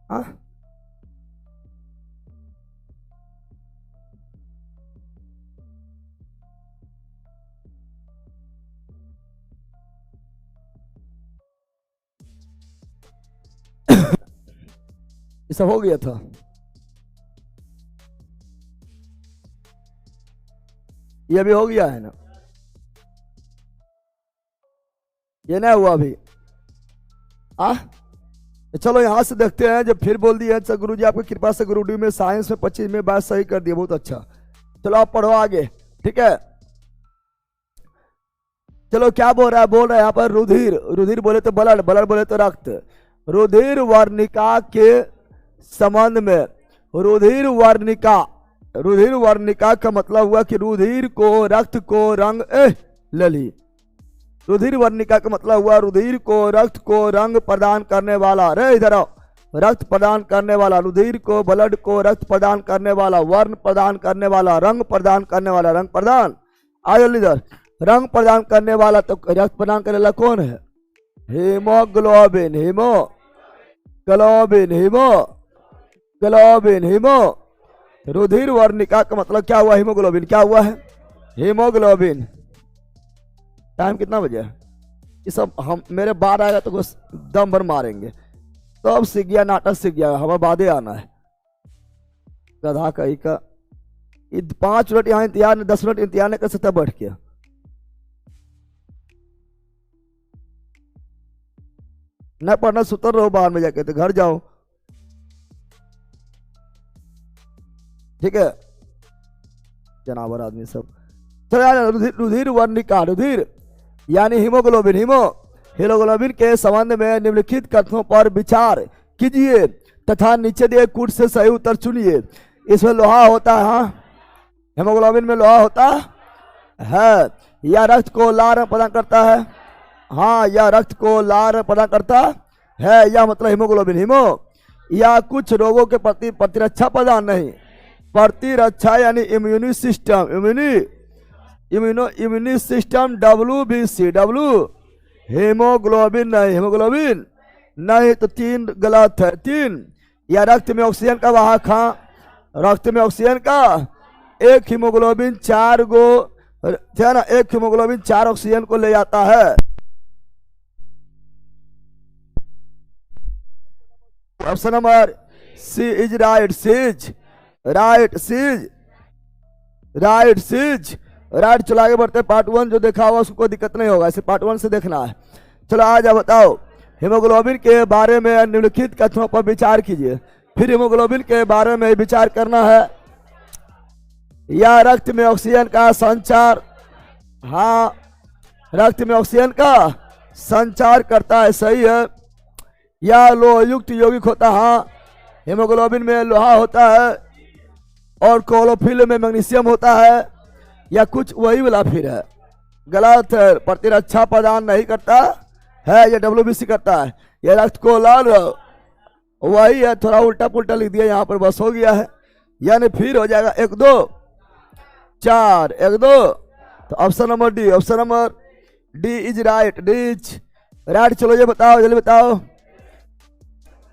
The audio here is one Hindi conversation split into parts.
हाँ ये सब हो गया था। ये अभी हो गया है ना, ये ना हुआ अभी। आ तो चलो यहां से देखते हैं। जब फिर बोल दिया अच्छा गुरु जी आपकी कृपा से गुरु डी में साइंस में 25 में बात सही कर दिया, बहुत अच्छा। चलो आप पढ़ो आगे, ठीक है। चलो क्या बोल रहा है, बोल रहा है यहाँ पर रुधिर, रुधिर बोले तो ब्लड, ब्लड बोले तो रक्त। रुधिर वर्णिका के संबंध में, रुधिर वर्णिका, रुधिर वर्णिका का मतलब हुआ कि रुधिर को रक्त को रंग लली, रुधिर वर्णिका का मतलब हुआ रुधिर को रक्त को रंग प्रदान करने वाला। रे इधर आओ, रक्त प्रदान करने वाला, रुधिर को ब्लड को रक्त प्रदान करने वाला, वर्ण प्रदान करने वाला, रंग प्रदान करने वाला, रंग प्रदान। आओ इधर, रंग प्रदान करने वाला तो रक्त प्रदान करने वाला कौन है? Haemoglobin, haemoglobin, haemoglobin, haemo. रुधिर वर्णिका का मतलब क्या हुआ? हीमोग्लोबिन। क्या हुआ है? हीमोग्लोबिन। टाइम कितना बजे? ये सब हम मेरे बाद आएगा तो बस दम भर मारेंगे। तो अब सीख गया, नाटक सीख गया, हमें बादे आना है। गधा कहीं का 5 मिनट यहाँ इंतजार, 10 मिनट इंतजार नहीं कर सकता बैठ के। न पढ़ना सुतर रहो बाहर में जाके, तो घर जाओ, ठीक है। जनावर आदमी सब। चलो यार, रुधिर वर्णिका, रुधिर यानी हीमोग्लोबिन, हीमोग्लोबिन के संबंध में निम्नलिखित कथनों पर विचार कीजिए तथा नीचे दिए कूट से सही उत्तर चुनिए। इसमें लोहा होता है, हाँ हेमोग्लोबिन में लोहा होता है। या रक्त को लाल रंग प्रदान करता है, हाँ या रक्त को लाल रंग प्रदान करता है, या मतलब हीमोग्लोबिन, हीमो। या कुछ रोगों के प्रति प्रतिरक्षा प्रदान नहीं, प्रतिरक्षा यानी immune system, immune system, WBC, W। Haemoglobin नहीं, हीमोग्लोबिन नहीं तो 3 गलत है, 3। या रक्त में ऑक्सीजन का वाहक, हाँ रक्त में ऑक्सीजन का, एक हीमोग्लोबिन 4 गो है ना, एक हीमोग्लोबिन 4 ऑक्सीजन को ले जाता है। Option number C is right, C's right, C's right, C's right. चलो आगे बढ़ते, पार्ट 1 जो देखा हुआ उसको दिक्कत नहीं होगा, इसे पार्ट 1 से देखना है। चलो आज आप बताओ, हीमोग्लोबिन के बारे में निम्नलिखित कथनों पर विचार कीजिए। फिर हीमोग्लोबिन के बारे में विचार करना है। या रक्त में ऑक्सीजन का संचार, हाँ रक्त में ऑक्सीजन का संचार करता है, सही है। या लोह युक्त यौगिक होता, हाँ हीमोग्लोबिन में लोहा होता है और क्लोरोफिल में मैग्नीशियम होता है, या कुछ वही वाला फिर है, गलत है। प्रतिरक्षा प्रदान नहीं करता है, या WBC करता है। ये रक्त को लाल वही है, थोड़ा उल्टा पुल्टा लिख दिया यहाँ पर, बस हो गया है। यानी फिर हो जाएगा 1 2 4 1 2। तो option number D, option number D is right, D is right. चलो ये बताओ, जल्दी बताओ।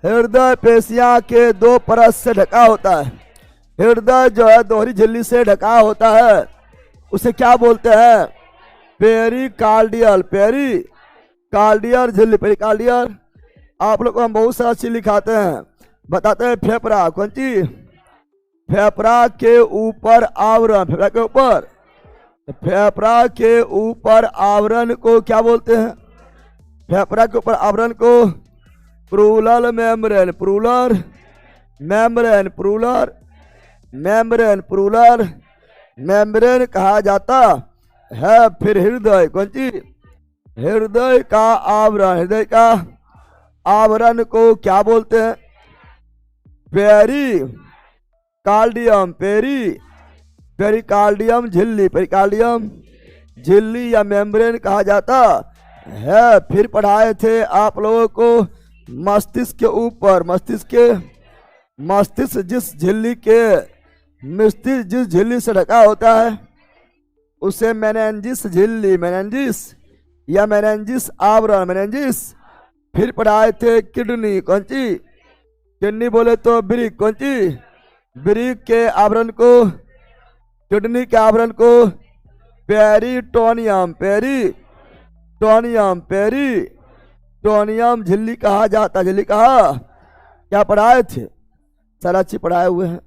हृदय पेशियां के 2 परत से ढका होता है। हृदय जो है दोहरी झिल्ली से ढका होता है, उसे क्या बोलते हैं? पेरिकार्डियल, पेरिकार्डियल झिल्ली, पेरिकार्डियल। आप लोग को हम बहुत सारा चीज लिखाते हैं, बताते हैं। फेफड़ा, कौन चीज? फेफड़ा के ऊपर आवरण, फेफड़ा के ऊपर, फेफड़ा के ऊपर आवरण को क्या बोलते हैं? फेफड़ा के ऊपर आवरण को प्रूलर मेम्ब्रेन, प्रूलर मेम्ब्रेन, प्रूलर मेम्ब्रेन, प्रूलर मेम्ब्रेन कहा जाता है। फिर हृदय, कौन चीज? हृदय का आवरण, हृदय का आवरण को क्या बोलते हैं? पेरिकार्डियम, पेरिकार्डियम झिल्ली, पेरिकार्डियम झिल्ली या मेम्ब्रेन कहा जाता है। फिर पढ़ाए थे आप लोगों को मस्तिष्क के ऊपर, मस्तिष्क जिस झिल्ली के, मस्तिष्क जिस झिल्ली से ढका होता है उसे मेनिंजिस झिल्ली, मेनिंजिस या मेनिंजिस आवरण, मेनिंजिस। फिर पढ़ाए थे किडनी, कौन सी? किडनी बोले तो ब्रिक, कौन सी? ब्रिक के आवरण को, किडनी के आवरण को पेरिटोनियम, पेरिटोनियम, पेरिटोनियम झिल्ली कहा जाता है। झिल्ली कहा, क्या पढ़ाए थे? सारा चीज पढ़ाए हुए हैं।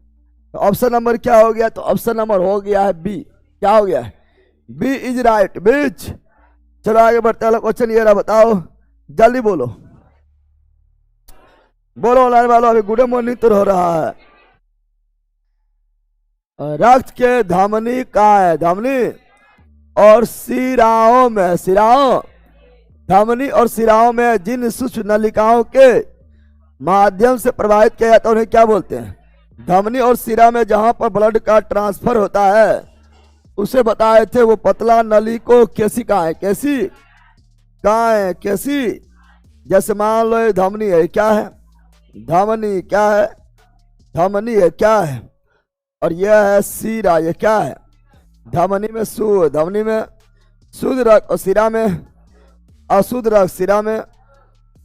तो ऑप्शन नंबर क्या हो गया? तो ऑप्शन नंबर हो गया है बी। क्या हो गया है? बी इज राइट बीच। चलो आगे बढ़ते हैं। क्वेश्चन ये रहा, बताओ जल्दी बोलो, बोलो ऑनलाइन वालों, अभी गुड मॉर्निंग तो हो रहा है। रक्त के धमनी कहाँ है? धमनी और शिराओं में, शिराओं, धमनी और शिराओं में जिन सूक्ष्म नलिकाओं के माध्यम से प्रवाहित किया जाता है उन्हें क्या बोलते हैं? धमनी और शिरा में जहां पर ब्लड का ट्रांसफर होता है उसे बताए थे, वो पतला नली को केशिका है। कैसी कहाँ है? कैसी। जैसे मान लो ये धमनी है, क्या है? धमनी क्या है? धमनी है, क्या है? और यह है शिरा, ये क्या है? धमनी में शुद्ध, धमनी में शुद्ध रक्त और शिरा में अशुद्ध रक्त, शिरा में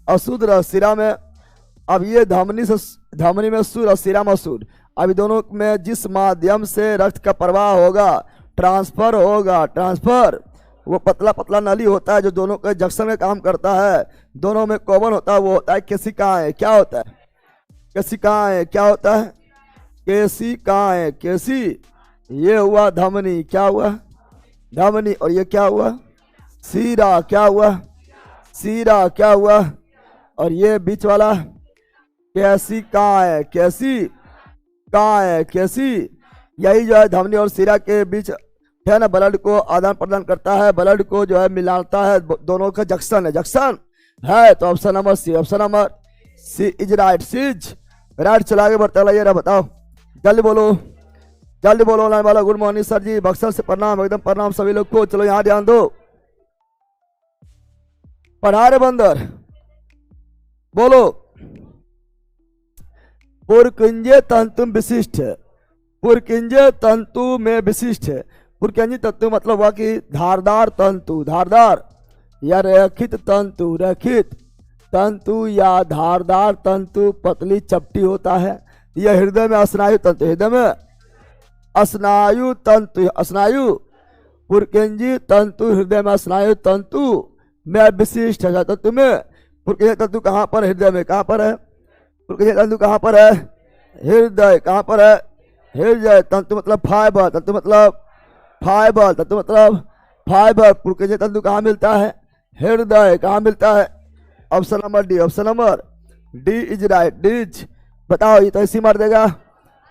अशुद्ध रक्त, शिरा में। अब ये धमनी से, धमनी में शुद्ध और शिरा में अशुद्ध, अभी दोनों में जिस माध्यम से रक्त का प्रवाह होगा, ट्रांसफर होगा, ट्रांसफर, वो पतला पतला नली होता है जो दोनों के जंक्शन में काम करता है, दोनों में कॉमन होता है, वो होता है केशिकाएं। क्या होता है? केशिकाएं। क्या होता है? केशिकाएं, केशी। ये हुआ धमनी, क्या हुआ? धमनी। और ये क्या हुआ? शिरा। क्या हुआ? शिरा। क्या हुआ? और ये बीच वाला केशिकाएं, केशिकाएं, केशी। यही जो है धमनी और शिरा के बीच है ना, ब्लड को आदान प्रदान करता है, ब्लड को जो है मिलाता है, दोनों का जंक्शन है, जंक्शन है। तो option number C, option number C is right, C is right. चला आगे बढ़ते हैं। ये रहा, बताओ जल्दी बोलो, जल्दी बोलो ऑनलाइन वाला। गुड मॉर्निंग सर जी, बक्सर से प्रणाम, एकदम प्रणाम सभी लोग को। चलो यहाँ ध्यान दो, पढ़ा रहे बंदर, बोलो। पुरकिंजे तंतु विशिष्ट है, पुरकिंजे तंतु में विशिष्ट है। पुरकिंजे तंतु मतलब हुआ कि धारदार तंतु, धारदार या रेखित तंतु, रेखित तंतु या धारदार तंतु, पतली चपटी होता है। यह हृदय में स्नायु तंतु, हृदय में स्नायु तंतु, स्नायु पुरकिंजी तंतु हृदय में स्नायु तंतु में विशिष्ट है। तंतु में पुरकिंजी तंतु कहाँ पर? हृदय में। कहाँ पर है? पुरकिंजी तंतु कहाँ पर है? हृदय। कहाँ पर है? हृदय। तंतु मतलब फाइबर, तंतु मतलब फाइबर, तंतु मतलब फाइबर। पुरकिंजी तंतु कहाँ मिलता है? हृदय। कहाँ मिलता है? Option number D, option number D is right, D's. बताओ, ये तो ऐसी मार देगा।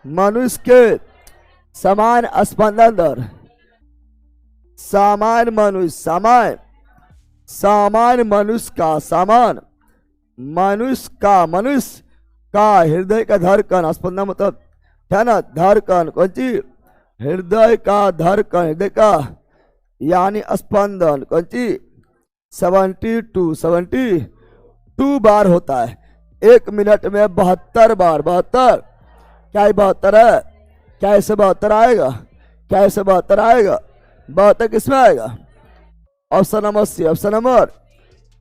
मनुष्य के समान स्पंदन दर, सामान्य मनुष्य, सामान्य मनुष्य का, सामान्य मनुष्य का हृदय का धड़कन, स्पंदन मतलब है ना धड़कन, कौन सी? हृदय का धड़कन, हृदय का यानी स्पंदन, कौन सी? 72 बार होता है। 1 मिनट में 72 बार, 72। क्या ये 72 है? क्या ऐसे 72 आएगा? क्या ऐसे 72 आएगा? 72 किसमें आएगा? Option number C, option number.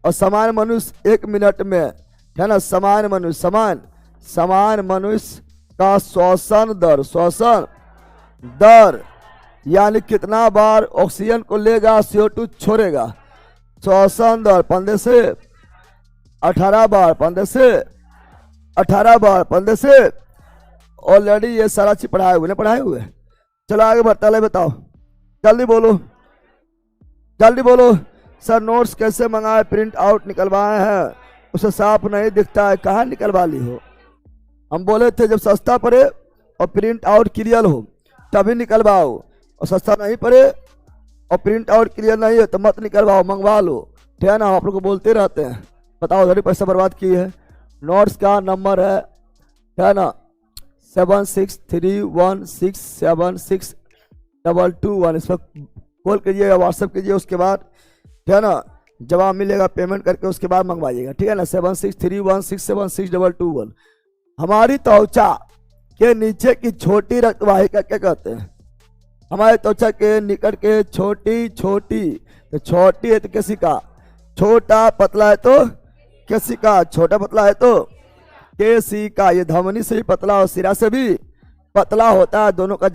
और समान मनुष्य 1 मिनट में है ना, समान मनुष्य, समान मनुष्य का श्वसन दर यानी कितना बार ऑक्सीजन को लेगा, CO2 छोड़ेगा। श्वसन दर 15 से 18 बार, 15 से 18 बार, 15 से। ऑलरेडी ये सारा चीज पढ़ाए हुए, पढ़ाए हुए। चलो आगे बढ़ता है, बताओ जल्दी बोलो, जल्दी बोलो। सर नोट्स कैसे मंगाए? प्रिंट आउट निकलवाए हैं, उसे साफ नहीं दिखता है। कहाँ निकलवा ली हो? हम बोले थे जब सस्ता पड़े और प्रिंट आउट क्लियर हो तभी निकलवाओ, और सस्ता नहीं पड़े और प्रिंट आउट क्लियर नहीं है तो मत निकलवाओ, मंगवा लो। ठीक है ना, आप लोग को बोलते रहते हैं। बताओ, उधर पैसा बर्बाद किए है। नोट्स का नंबर है ना 7631676221। इस पर कॉल कीजिएगा, व्हाट्सअप कीजिए, उसके बाद ठीक है ना जवाब मिलेगा, पेमेंट करके उसके बाद मंगवाइएगा। ठीक है ना, 7631676221। हमारी त्वचा के नीचे की छोटी रक्तवाहिका क्या कहते हैं? हमारे त्वचा के निकट के छोटी तो छोटी है तो केशिका, छोटा पतला है तो केशिका, छोटा पतला है तो के सी का, ये धमनी से भी पतला और सिरा से भी पतला होता है। दोनों का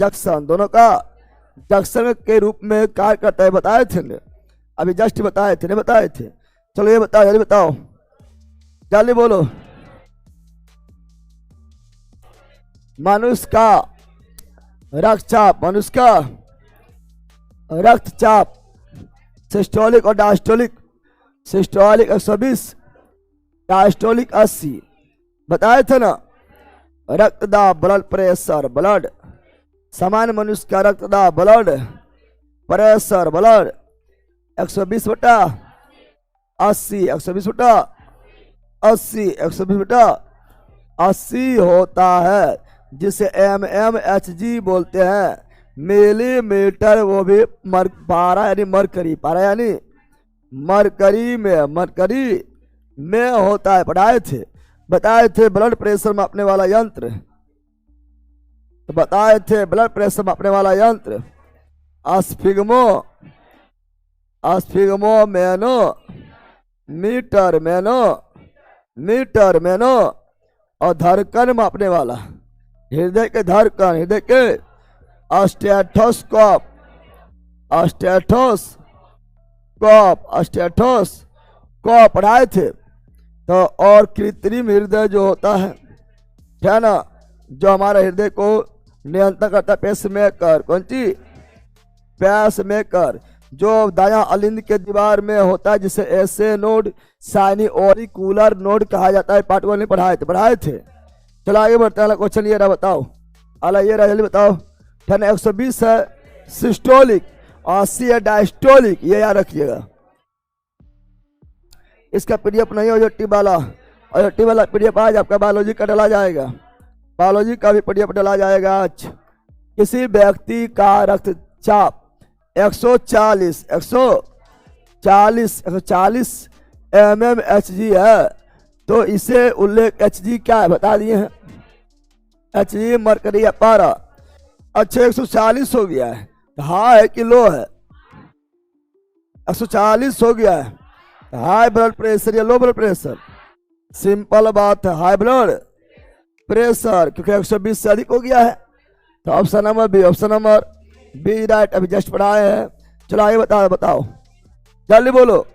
जंक्शन के रूप में कार्य करता है। बताए थे ने, अभी जस्ट बताए थे, नहीं बताए थे? चलो ये बताओ, जल्दी बताओ, जल्दी बोलो। मनुष्य का रक्तचाप, मनुष्य का रक्तचाप सिस्टोलिक और डायस्टोलिक, सिस्टोलिक 120, डायस्टोलिक 80। बताए थे ना? रक्तदाब, ब्लड प्रेशर, ब्लड, सामान्य मनुष्य का रक्तदाब, ब्लड प्रेशर, ब्लड 120/80, 120/80, 120/80 होता है, जिसे mmHg बोलते हैं। मिलीमीटर वो भी पारा यानी मरकरी, पारा यानी मरकरी में होता है। बताए थे ब्लड प्रेशर मापने वाला यंत्र, तो बताए थे ब्लड प्रेशर मापने वाला यंत्र स्फिग्मो मैनो और धड़कन मापने वाला, हृदय के धड़कन, हृदय के स्टेथोस्कोप पढ़ाए थे। तो और कृत्रिम हृदय जो होता है ना, जो हमारे हृदय को नियंत्रण करता है, पेसमेकर, कौन सी? पेसमेकर, जो दायां अलिंद के दीवार में होता है, जिसे ऐसे नोड साइनी ऑरिकुलर नोड कहा जाता है। पार्ट 1 में पढ़ाए थे। चलो आगे बढ़ते हैं। क्वेश्चन ये रहा, बताओ अला, ये रहा, जल्दी बताओ। 120 है सिस्टोलिक, 80 है डायस्टोलिक, ये याद रखिएगा। इसका पीडीएफ नहीं हो, टी वाला पीडीएफ आज आपका बायोलॉजी का डाला जाएगा, बायोलॉजी का भी पीडीएफ डाला जाएगा आज। किसी व्यक्ति का रक्तचाप 140 mmHg है, तो इसे उल्लेख Hg क्या है बता दिए हैं। Hg मरकरी या पारा। अच्छा 140 हो गया है, हाई है कि लो है? 140 हो गया है, हाई ब्लड प्रेशर या लो ब्लड प्रेशर? सिंपल बात है, हाई ब्लड प्रेशर, क्योंकि 120 से अधिक हो गया है। तो ऑप्शन नंबर बी राइट, अभी जस्ट पढ़ाए हैं। चलो आगे बताओ, जल्दी बोलो।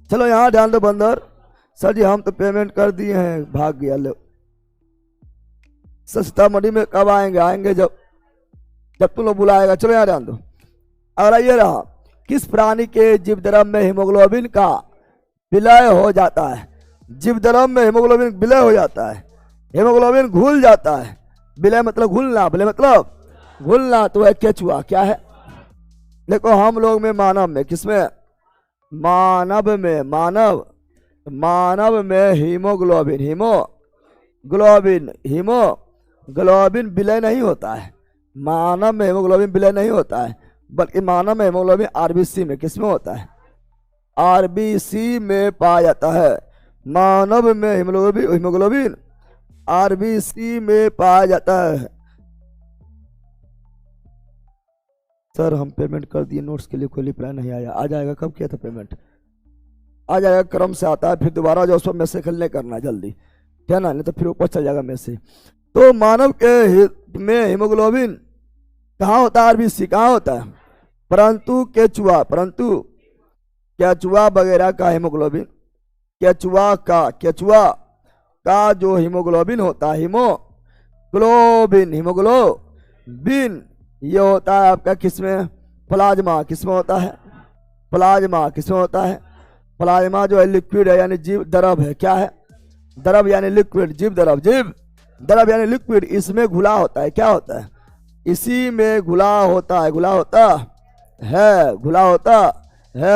चलो यहाँ ध्यान दो बंदर। सर जी हम तो पेमेंट कर दिए हैं, भाग गया लो। सीतामढ़ी में कब आएंगे? जब तुम लोग बुलाएगा। चलो यहाँ ध्यान दो। अगला ये रहा, किस प्राणी के जीवद्रव्य में हीमोग्लोबिन का विलय हो जाता है? जीवद्रव्य में हीमोग्लोबिन विलय हो जाता है, हीमोग्लोबिन घुल जाता है। विलय मतलब घुलना, विलय मतलब घुलना। तो वह केचुआ क्या है? देखो हम लोग में, मानव में, किसमें? मानव में हीमोग्लोबिन विलय नहीं होता है। मानव में हीमोग्लोबिन विलय नहीं होता है, बल्कि मानव में हीमोग्लोबिन आरबीसी में, किसमें होता है? आरबीसी में पाया जाता है। मानव में हीमोग्लोबिन आरबीसी में पाया जाता है। सर हम पेमेंट कर दिए, नोट्स के लिए कोई रिप्लाई नहीं आया। आ जाएगा, कब किया था पेमेंट? आ जाएगा, क्रम से आता है, फिर दोबारा जो उसमें मैसेज नहीं करना जल्दी, क्या ना, नहीं तो फिर ऊपर चल जाएगा मैसेज। तो मानव के में हीमोग्लोबिन कहाँ होता है? आरबीसी कहाँ होता है? परंतु केचुआ वगैरह का हीमोग्लोबिन, केचुआ का जो हीमोग्लोबिन होता है, हीमोग्लोबिन ये होता है आपका किसमें? प्लाज्मा। किसमें होता है? प्लाज्मा। किसमें होता है? प्लाज्मा जो है लिक्विड है, यानी जीव द्रव है। क्या है? द्रव यानी लिक्विड, जीव द्रव यानी लिक्विड। इसमें घुला होता है। क्या होता है? इसी में घुला होता है।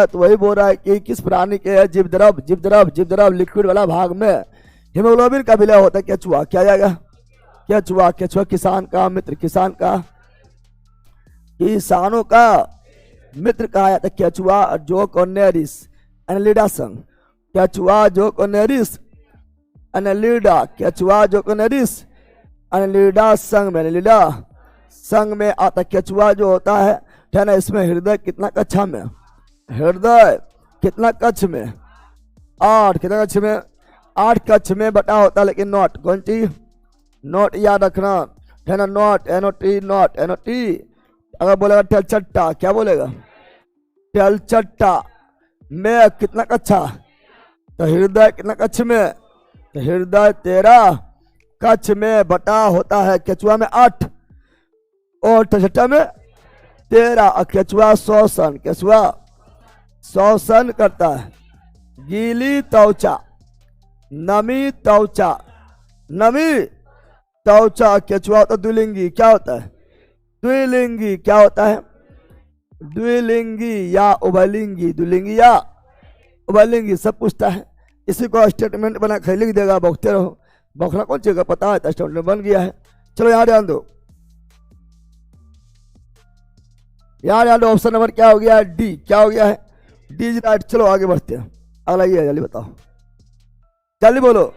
तो वही बोल रहा है कि किस प्राणी के है जीव द्रव लिक्विड वाला भाग में हीमोग्लोबिन का विलय होता है। केचुआ। क्या जाएगा? केचुआ किसान का मित्र, किसानों का मित्र कहा जाता है केचुआ। जोकोनेरिस एनालिडा संघ, केचुआ जोकोनेरिस एनालिडा, केचुआ जोकोनेरिस एनालिडा संघ में आता। केचुआ जो होता है ना, इसमें हृदय कितना कक्षा में? हृदय कितना कक्ष में? 8। कितना कक्ष में? 8 कक्ष में बटा होता है, लेकिन नॉट कौन चीज? नॉट याद रखना है ना, नॉट NOT नॉट NOT। अगर बोलेगा टेलचट्टा, क्या बोलेगा? टेलचट्टा में कितना कक्षा? तो हृदय कितना कक्ष में? तो हृदय 13 कक्ष में बटा होता है, केचुआ में 8 और टेलचट्टा में 13। और केचुआ श्वसन, केचुआ श्वसन करता है। गीली त्वचा, नमी त्वचा, नमी त्वचा केचुआ होता है द्विलिंगी। क्या होता है? द्विलिंगी। क्या होता है? द्विलिंगी या उभयलिंगी, द्विलिंगी या उभयलिंगी, सब पूछता है। इसी को स्टेटमेंट बना के लिख देगा, बौखते रहो। बौखना कौन चीज का पता है, स्टेटमेंट बन गया है। चलो यहाँ ध्यान दो, यहाँ ध्यान दो। ऑप्शन नंबर क्या हो गया है? डी। क्या हो गया है? D is right. चलो आगे बढ़ते हैं, अगला ये है, जल्दी बताओ, जल्दी बोलो।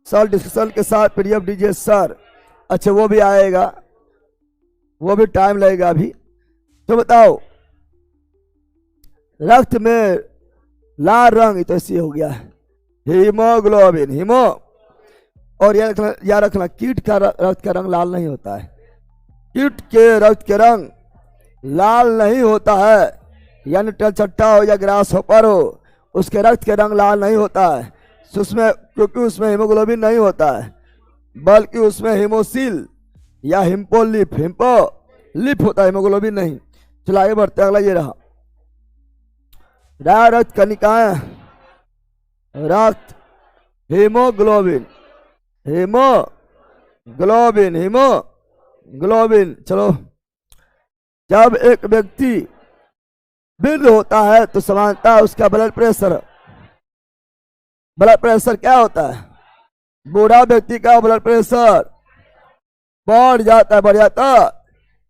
सर डिस्कशन के साथ PDF दीजिए सर। अच्छा वो भी आएगा, वो भी टाइम लगेगा अभी। तो बताओ, रक्त में लाल रंग तो ऐसे हो गया है हीमोग्लोबिन, हीमो। और याद रखना कीट का रक्त का रंग लाल नहीं होता है। कीट के रक्त के रंग लाल नहीं होता है, यानी टेलचट्टा हो या ग्रास होपर हो, उसके रक्त के रंग लाल नहीं होता है उसमें, क्योंकि उसमें हीमोग्लोबिन नहीं होता है, बल्कि उसमें हीमोसिल या हिम्पोलिप, हिम्पोलिप होता है, हीमोग्लोबिन नहीं। चलो आगे बढ़ते हैं, अगला ये रहा। रक्त कनिकाएं, रक्त, हीमोग्लोबिन, हीमोग्लोबिन, हीमोग्लोबिन। चलो, जब एक व्यक्ति वृद्ध होता है तो सामान्यतः उसका ब्लड प्रेशर क्या होता है? बूढ़ा व्यक्ति का ब्लड प्रेशर बढ़ जाता है,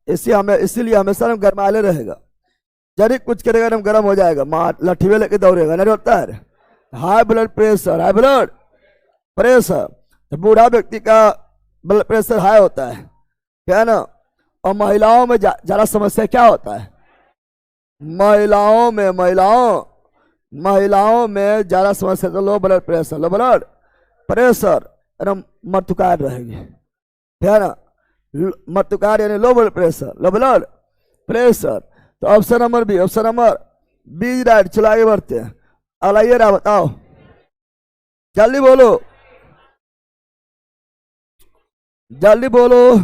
इसीलिए हमेशा हम गरमाले रहेगा। यदि कुछ करेगा हम गर्म हो जाएगा, लठीवे लेके दौड़ेगा, नहीं होता है। High blood pressure, high blood pressure, तो बूढ़ा व्यक्ति का ब्लड प्रेशर हाई होता है, क्या है ना। और महिलाओं में ज्यादा समस्या क्या होता है? महिलाओं में ज्यादा समस्या तो low blood pressure, low blood pressure एकदम मर्तुकार रहेगी, है ना। मर्तुकार यानी low blood pressure, low blood pressure. तो option number B, option number B right. चलो आगे बढ़ते हैं, अगला ये रहा, बताओ जल्दी बोलो, जल्दी बोलो।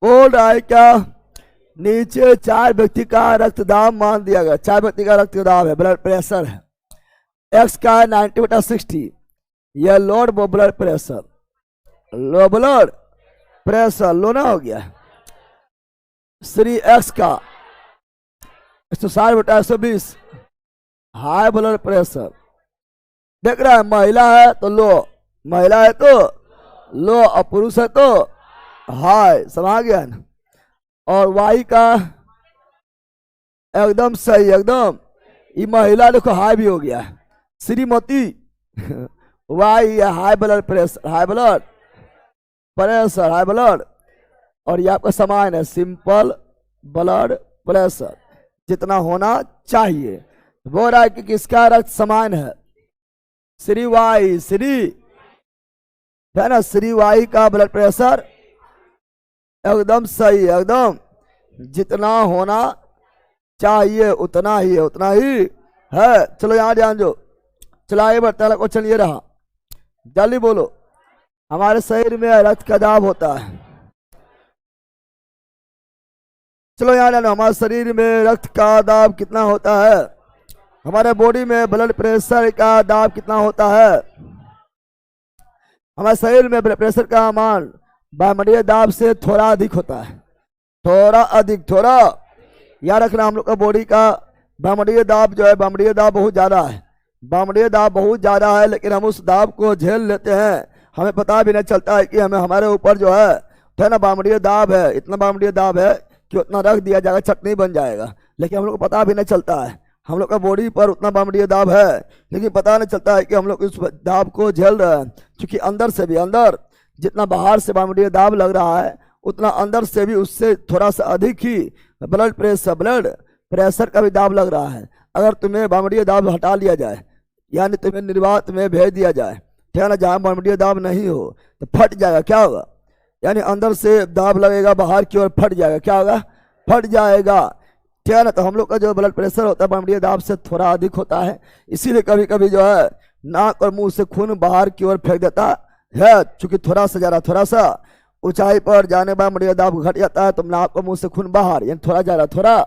बोल रहा है क्या? नीचे 4 व्यक्ति का रक्तदाब मान दिया गया। 4 व्यक्ति का रक्तदाब है, ब्लड प्रेशर है। एक्स का 90/60, यह low blood pressure, low blood pressure, low ना हो गया। श्री एक्स का 160/120, हाई ब्लड प्रेशर। देख रहा है, महिला है तो लो, महिला है तो लो, और पुरुष है तो हाय, समझ गया ना। और वाई का एकदम सही, एकदम। ये महिला देखो हाई भी हो गया है, Shrimati Y high blood pressure, high blood pressure, high blood. और ये आपका समान है, सिंपल ब्लड प्रेशर जितना होना चाहिए। बोल रहा है कि किसका रक्त समान है? श्री वाई, श्री है ना, श्री वाई का ब्लड प्रेशर एकदम सही, एकदम जितना होना चाहिए उतना ही है, उतना ही है। चलो यहाँ ध्यान दो, चलो आगे बढ़ते हैं। क्वेश्चन ये रहा, जल्दी बोलो। हमारे शरीर में रक्त का दाब होता है। चलो यहाँ ध्यान दो, हमारे शरीर में रक्त का दाब कितना होता है? हमारे बॉडी में ब्लड प्रेशर का दाब कितना होता है? हमारे शरीर में ब्लड प्रेशर का मान वायुमंडलीय दाब से थोड़ा अधिक होता है, थोड़ा अधिक, थोड़ा। याद रखना, हम लोग का बॉडी का वायुमंडलीय दाब जो है, वायुमंडलीय दाब बहुत ज्यादा है, वायुमंडलीय दाब बहुत ज्यादा है, लेकिन हम उस दाब को झेल लेते हैं, हमें पता भी नहीं चलता है कि हमें हमारे ऊपर जो है तो है ना वायुमंडलीय दाब है, इतना वायुमंडलीय दाब है कि उतना रख दिया जाएगा, चटनी बन जाएगा, लेकिन हम लोग को पता भी नहीं चलता है। हम लोग का बॉडी पर उतना वामंडीय दाब है, लेकिन पता नहीं चलता है कि हम लोग उस दाब को झेल रहे हैं। क्योंकि अंदर से भी, अंदर जितना बाहर से वामंडीय दाब लग रहा है, उतना अंदर से भी उससे थोड़ा सा अधिक ही ब्लड प्रेशर का भी दाब लग रहा है। अगर तुम्हें वामंडीय दाब हटा लिया जाए, यानी तुम्हें निर्वात में भेज दिया जाए, ठीक है ना, जहाँ वामंडीय दाब नहीं हो, तो फट जाएगा। क्या होगा? यानी अंदर से दाब लगेगा, बाहर की ओर फट जाएगा। क्या होगा? फट जाएगा, ठीक है ना। तो हम लोग का जो ब्लड प्रेशर होता है वामंडीय दाब से थोड़ा अधिक होता है, इसीलिए कभी कभी जो है नाक और मुंह से खून बाहर की ओर फेंक देता है। चूंकि थोड़ा सा ज़्यादा, थोड़ा सा ऊंचाई पर जाने पर वामंडीय दाब घट जाता है, तो नाक और मुंह से खून बाहर, यानी थोड़ा ज़्यादा, थोड़ा।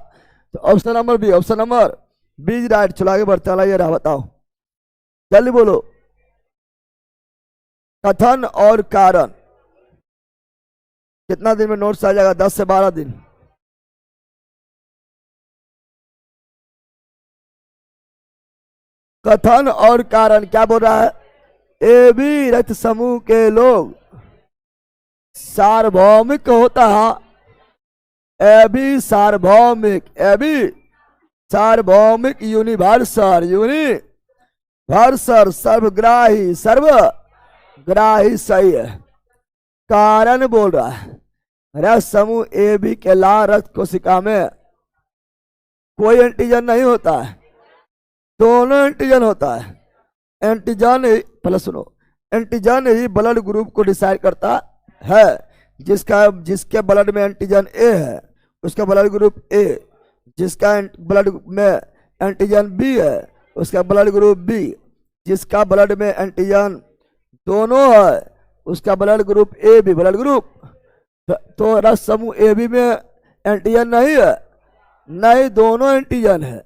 तो option number B, option number B right. चलो आगे बढ़ते हैं, ये रहा, बताओ जल्दी बोलो। कथन और कारण। कितना दिन में नोट्स आ जाएगा? 10 से 12 दिन। कथन और कारण क्या बोल रहा है? ए बी रक्त समूह के लोग सार्वभौमिक होता है। ए बी सार्वभौमिक, ए बी सार्वभौमिक, यूनिवर्सल, यूनिवर्सल, सर्वग्राही, सर्वग्राही, सही है। कारण बोल रहा है रक्त समूह ए बी के लाल रक्त कोशिका में कोई एंटीजन नहीं होता है, दोनों एंटीजन होता है। एंटीजन ही, पहले सुनो, एंटीजन ही ब्लड ग्रुप को डिसाइड करता है। जिसके ब्लड में एंटीजन ए है उसका ब्लड ग्रुप ए, जिसका ब्लड में एंटीजन बी है उसका ब्लड ग्रुप बी, जिसका ब्लड में एंटीजन दोनों है उसका blood group A B, blood group. तो रक्त समूह ए बी में एंटीजन नहीं है, नहीं, दोनों एंटीजन है,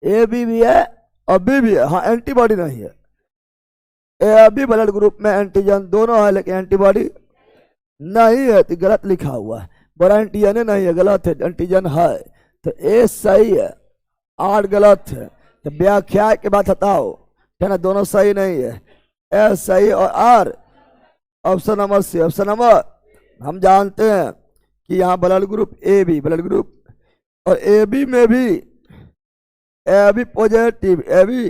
ए बी भी है और बी भी है। हाँ, एंटीबॉडी नहीं है। ए बी ब्लड ग्रुप में एंटीजन दोनों है, लेकिन एंटीबॉडी नहीं है, तो गलत लिखा हुआ है। बड़ा एंटीजन नहीं है, गलत है, एंटीजन है। तो ए सही है, आर गलत है। तो व्याख्या के बाद हटाओ, है ना, दोनों सही नहीं है। ए सही और R. Option number C, option number, हम जानते हैं कि यहाँ blood group A B, blood group, और ए बी में भी A B positive, A B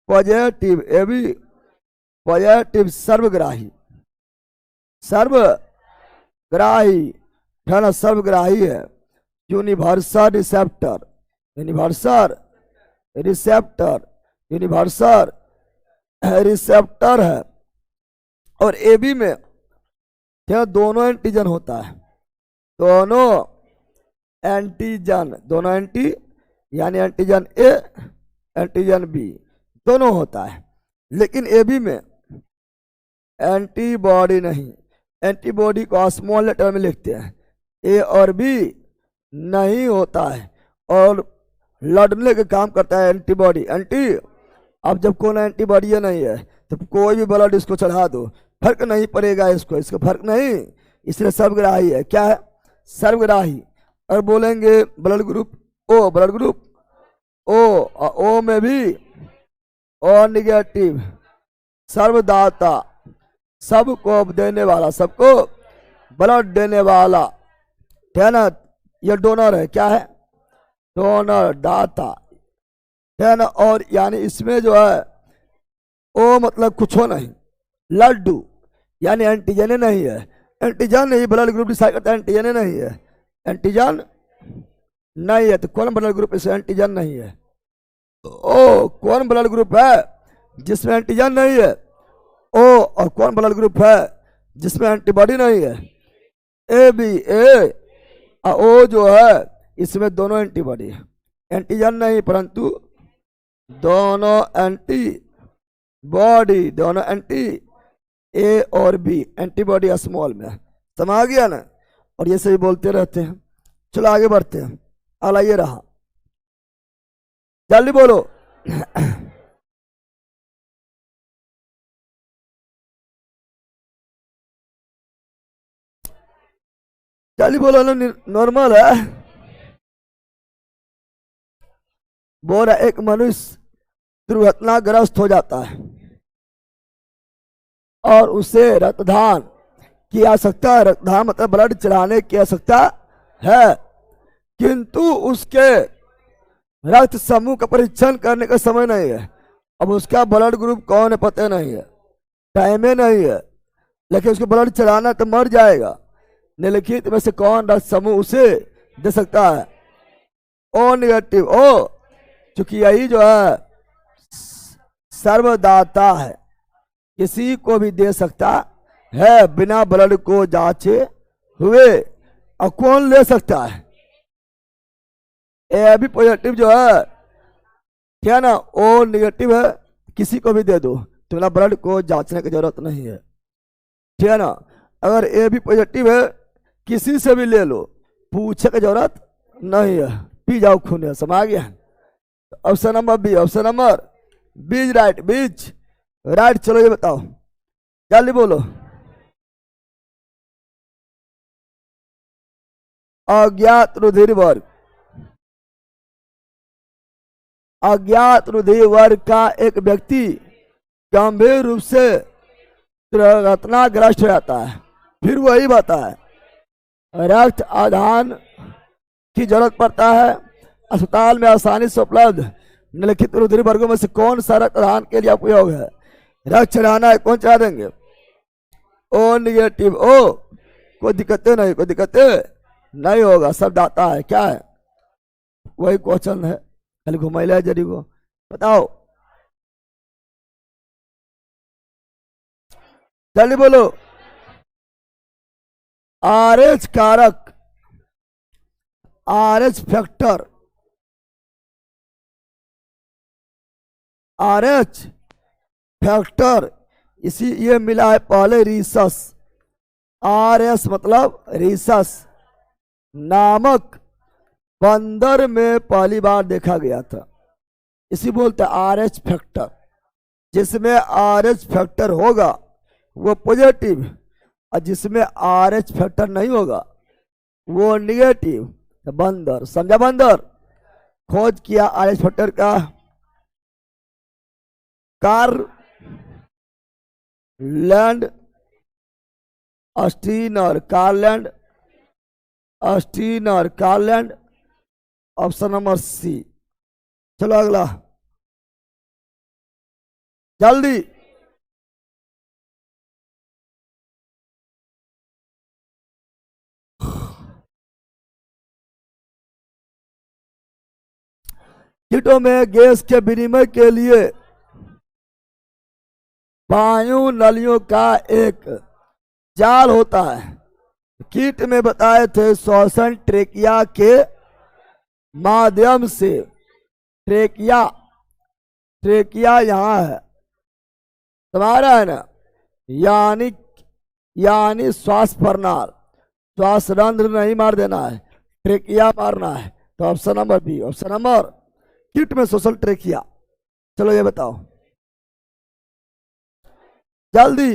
positive, A B positive, सर्वग्राही, सर्वग्राही, है ना, सर्वग्राही है। Universal receptor, universal receptor, universal receptor है। और ए बी में क्या दोनों एंटीजन होता है, दोनों एंटीजन, दोनों एंटी, यानी एंटीजन ए एंटीजन बी दोनों होता है। लेकिन ए बी में एंटीबॉडी नहीं, एंटीबॉडी को स्मॉल लेटर में लिखते हैं। ए और बी नहीं होता है, और लड़ने का काम करता है एंटीबॉडी, एंटी। अब जब कोई एंटीबॉडी नहीं है तो कोई भी ब्लड इसको चढ़ा दो, फर्क नहीं पड़ेगा, इसको फर्क नहीं, इसलिए सर्वग्राही है। क्या है? सर्वग्राही। और बोलेंगे blood group O, blood group O, और ओ में भी ओ निगेटिव, सर्वदाता, सबको देने वाला, सबको ब्लड देने वाला, है ना, ये डोनर है। क्या है? डोनर, दाता, है ना। और यानी इसमें जो है ओ मतलब कुछ हो नहीं, लड्डू, यानी एंटीजन नहीं है, एंटीजन नहीं, ब्लड ग्रुप डिसाइड करता है, एंटीजन नहीं है, एंटीजन नहीं है। तो कौन ब्लड ग्रुप इसमें एंटीजन नहीं है? ओ, कौन ब्लड ग्रुप है जिसमें एंटीजन नहीं है? ओ। और कौन ब्लड ग्रुप है जिसमें एंटीबॉडी नहीं है? ए बी, ए ओ जो है इसमें दोनों एंटीबॉडी है, एंटीजन नहीं परंतु दोनों एंटी बॉडी, दोनों एंटी, ए और बी, एंटीबॉडी स्मॉल में। समझ गया ना? और ये सही बोलते रहते हैं। चलो आगे बढ़ते हैं, अला ये रहा, जल्दी बोलो। जल्दी बोलो ना, नॉर्मल है। बोल रहा एक मनुष्य दुर्घटनाग्रस्त हो जाता है और उसे रक्तदान की आवश्यकता है, रक्तदान मतलब ब्लड चढ़ाने की आवश्यकता है, किंतु उसके रक्त समूह का परीक्षण करने का समय नहीं है। अब उसका ब्लड ग्रुप कौन है पता नहीं है, टाइम नहीं है, लेकिन उसको ब्लड चढ़ाना तो मर जाएगा। निम्नलिखित में से कौन रक्त समूह उसे दे सकता है? ओ निगेटिव। ओ, चूंकि यही जो है सर्वदाता है, किसी को भी दे सकता है बिना ब्लड को जांचे हुए। और कौन ले सकता है? ए बी पॉजिटिव जो है, ठीक है ना, ओ निगेटिव है, किसी को भी दे दो, तुम्हारा ब्लड को जांचने की जरूरत नहीं है, ठीक है ना। अगर ए बी पॉजिटिव है, किसी से भी ले लो, पूछे की जरूरत नहीं है, पी जाओ खून, समझ आ गया। Option number B, option number B's right, B's right. चलो ये बताओ, जल्दी बोलो। अज्ञात रुधिर वर्ग, अज्ञात रुधिर वर्ग का एक व्यक्ति गंभीर रूप से दुर्घटनाग्रस्त हो जाता है, फिर वही बताए रक्त आदान की जरूरत पड़ता है, अस्पताल में आसानी से उपलब्ध निम्नलिखित रुधिर वर्गों में से कौन सा रक्त आदान के लिए उपयोग है? रक्त चढ़ाना है, कौन चढ़ा देंगे? ओ निगेटिव। ओ, कोई दिक्कतें नहीं, कोई दिक्कतें नहीं होगा, सब दाता है। क्या है? वही क्वेश्चन है, खाली घुमैला जरी को बताओ, जल्दी बोलो। आरएच कारक, आरएच फैक्टर, आरएच फैक्टर, इसी ये मिला है पहले रीसस, आरएस मतलब रीसस नामक बंदर में पहली बार देखा गया था। इसी बोलते हैं आरएच फैक्टर। जिसमें आरएच फैक्टर होगा वो पॉजिटिव, और जिसमें आरएच फैक्टर नहीं होगा वो निगेटिव। तो बंदर, समझा? बंदर खोज किया आरएच फैक्टर का Karl Landsteiner, Karl Landsteiner, Karl Land. Option number C. चलो अगला, जल्दी। कीटों में गैस के विनिमय के लिए वायु नलियों का एक जाल होता है। कीट में बताए थे श्वसन ट्रेकिया के माध्यम से, ट्रेकिया, ट्रेकिया यहाँ है, तुम्हारा है ना, यानी श्वास प्रणाल, श्वास रंध्र नहीं मार देना है, ट्रेकिया मारना है। तो option number B, option number कीट में श्वसन ट्रेकिया। चलो ये बताओ जल्दी।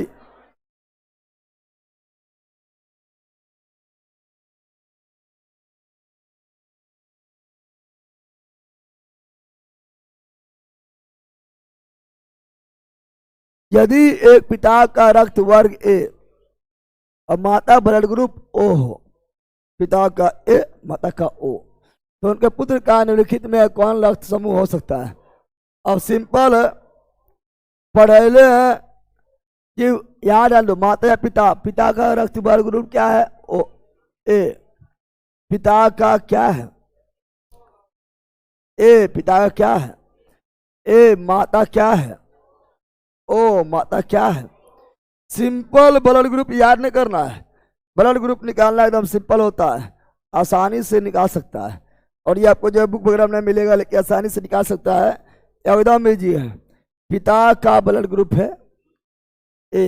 यदि एक पिता का रक्त वर्ग ए और माता ब्लड ग्रुप ओ हो, पिता का ए माता का ओ, तो उनके पुत्र का निम्नलिखित में कौन रक्त समूह हो सकता है? अब सिंपल पढ़ेले हैं कि याद डाल दो, माता या पिता, पिता का रक्त वर्ग ग्रुप क्या है? ओ ए। पिता का क्या है? ए। पिता का क्या है? ए। माता क्या है? ओ। माता क्या है? सिंपल ब्लड ग्रुप याद नहीं करना है, ब्लड ग्रुप निकालना एकदम सिंपल होता है, आसानी से निकाल सकता है। और ये आपको जो बुक वगैरह में मिलेगा, लेकिन आसानी से निकाल सकता है, एकदम इजी है। पिता का ब्लड ग्रुप है ए,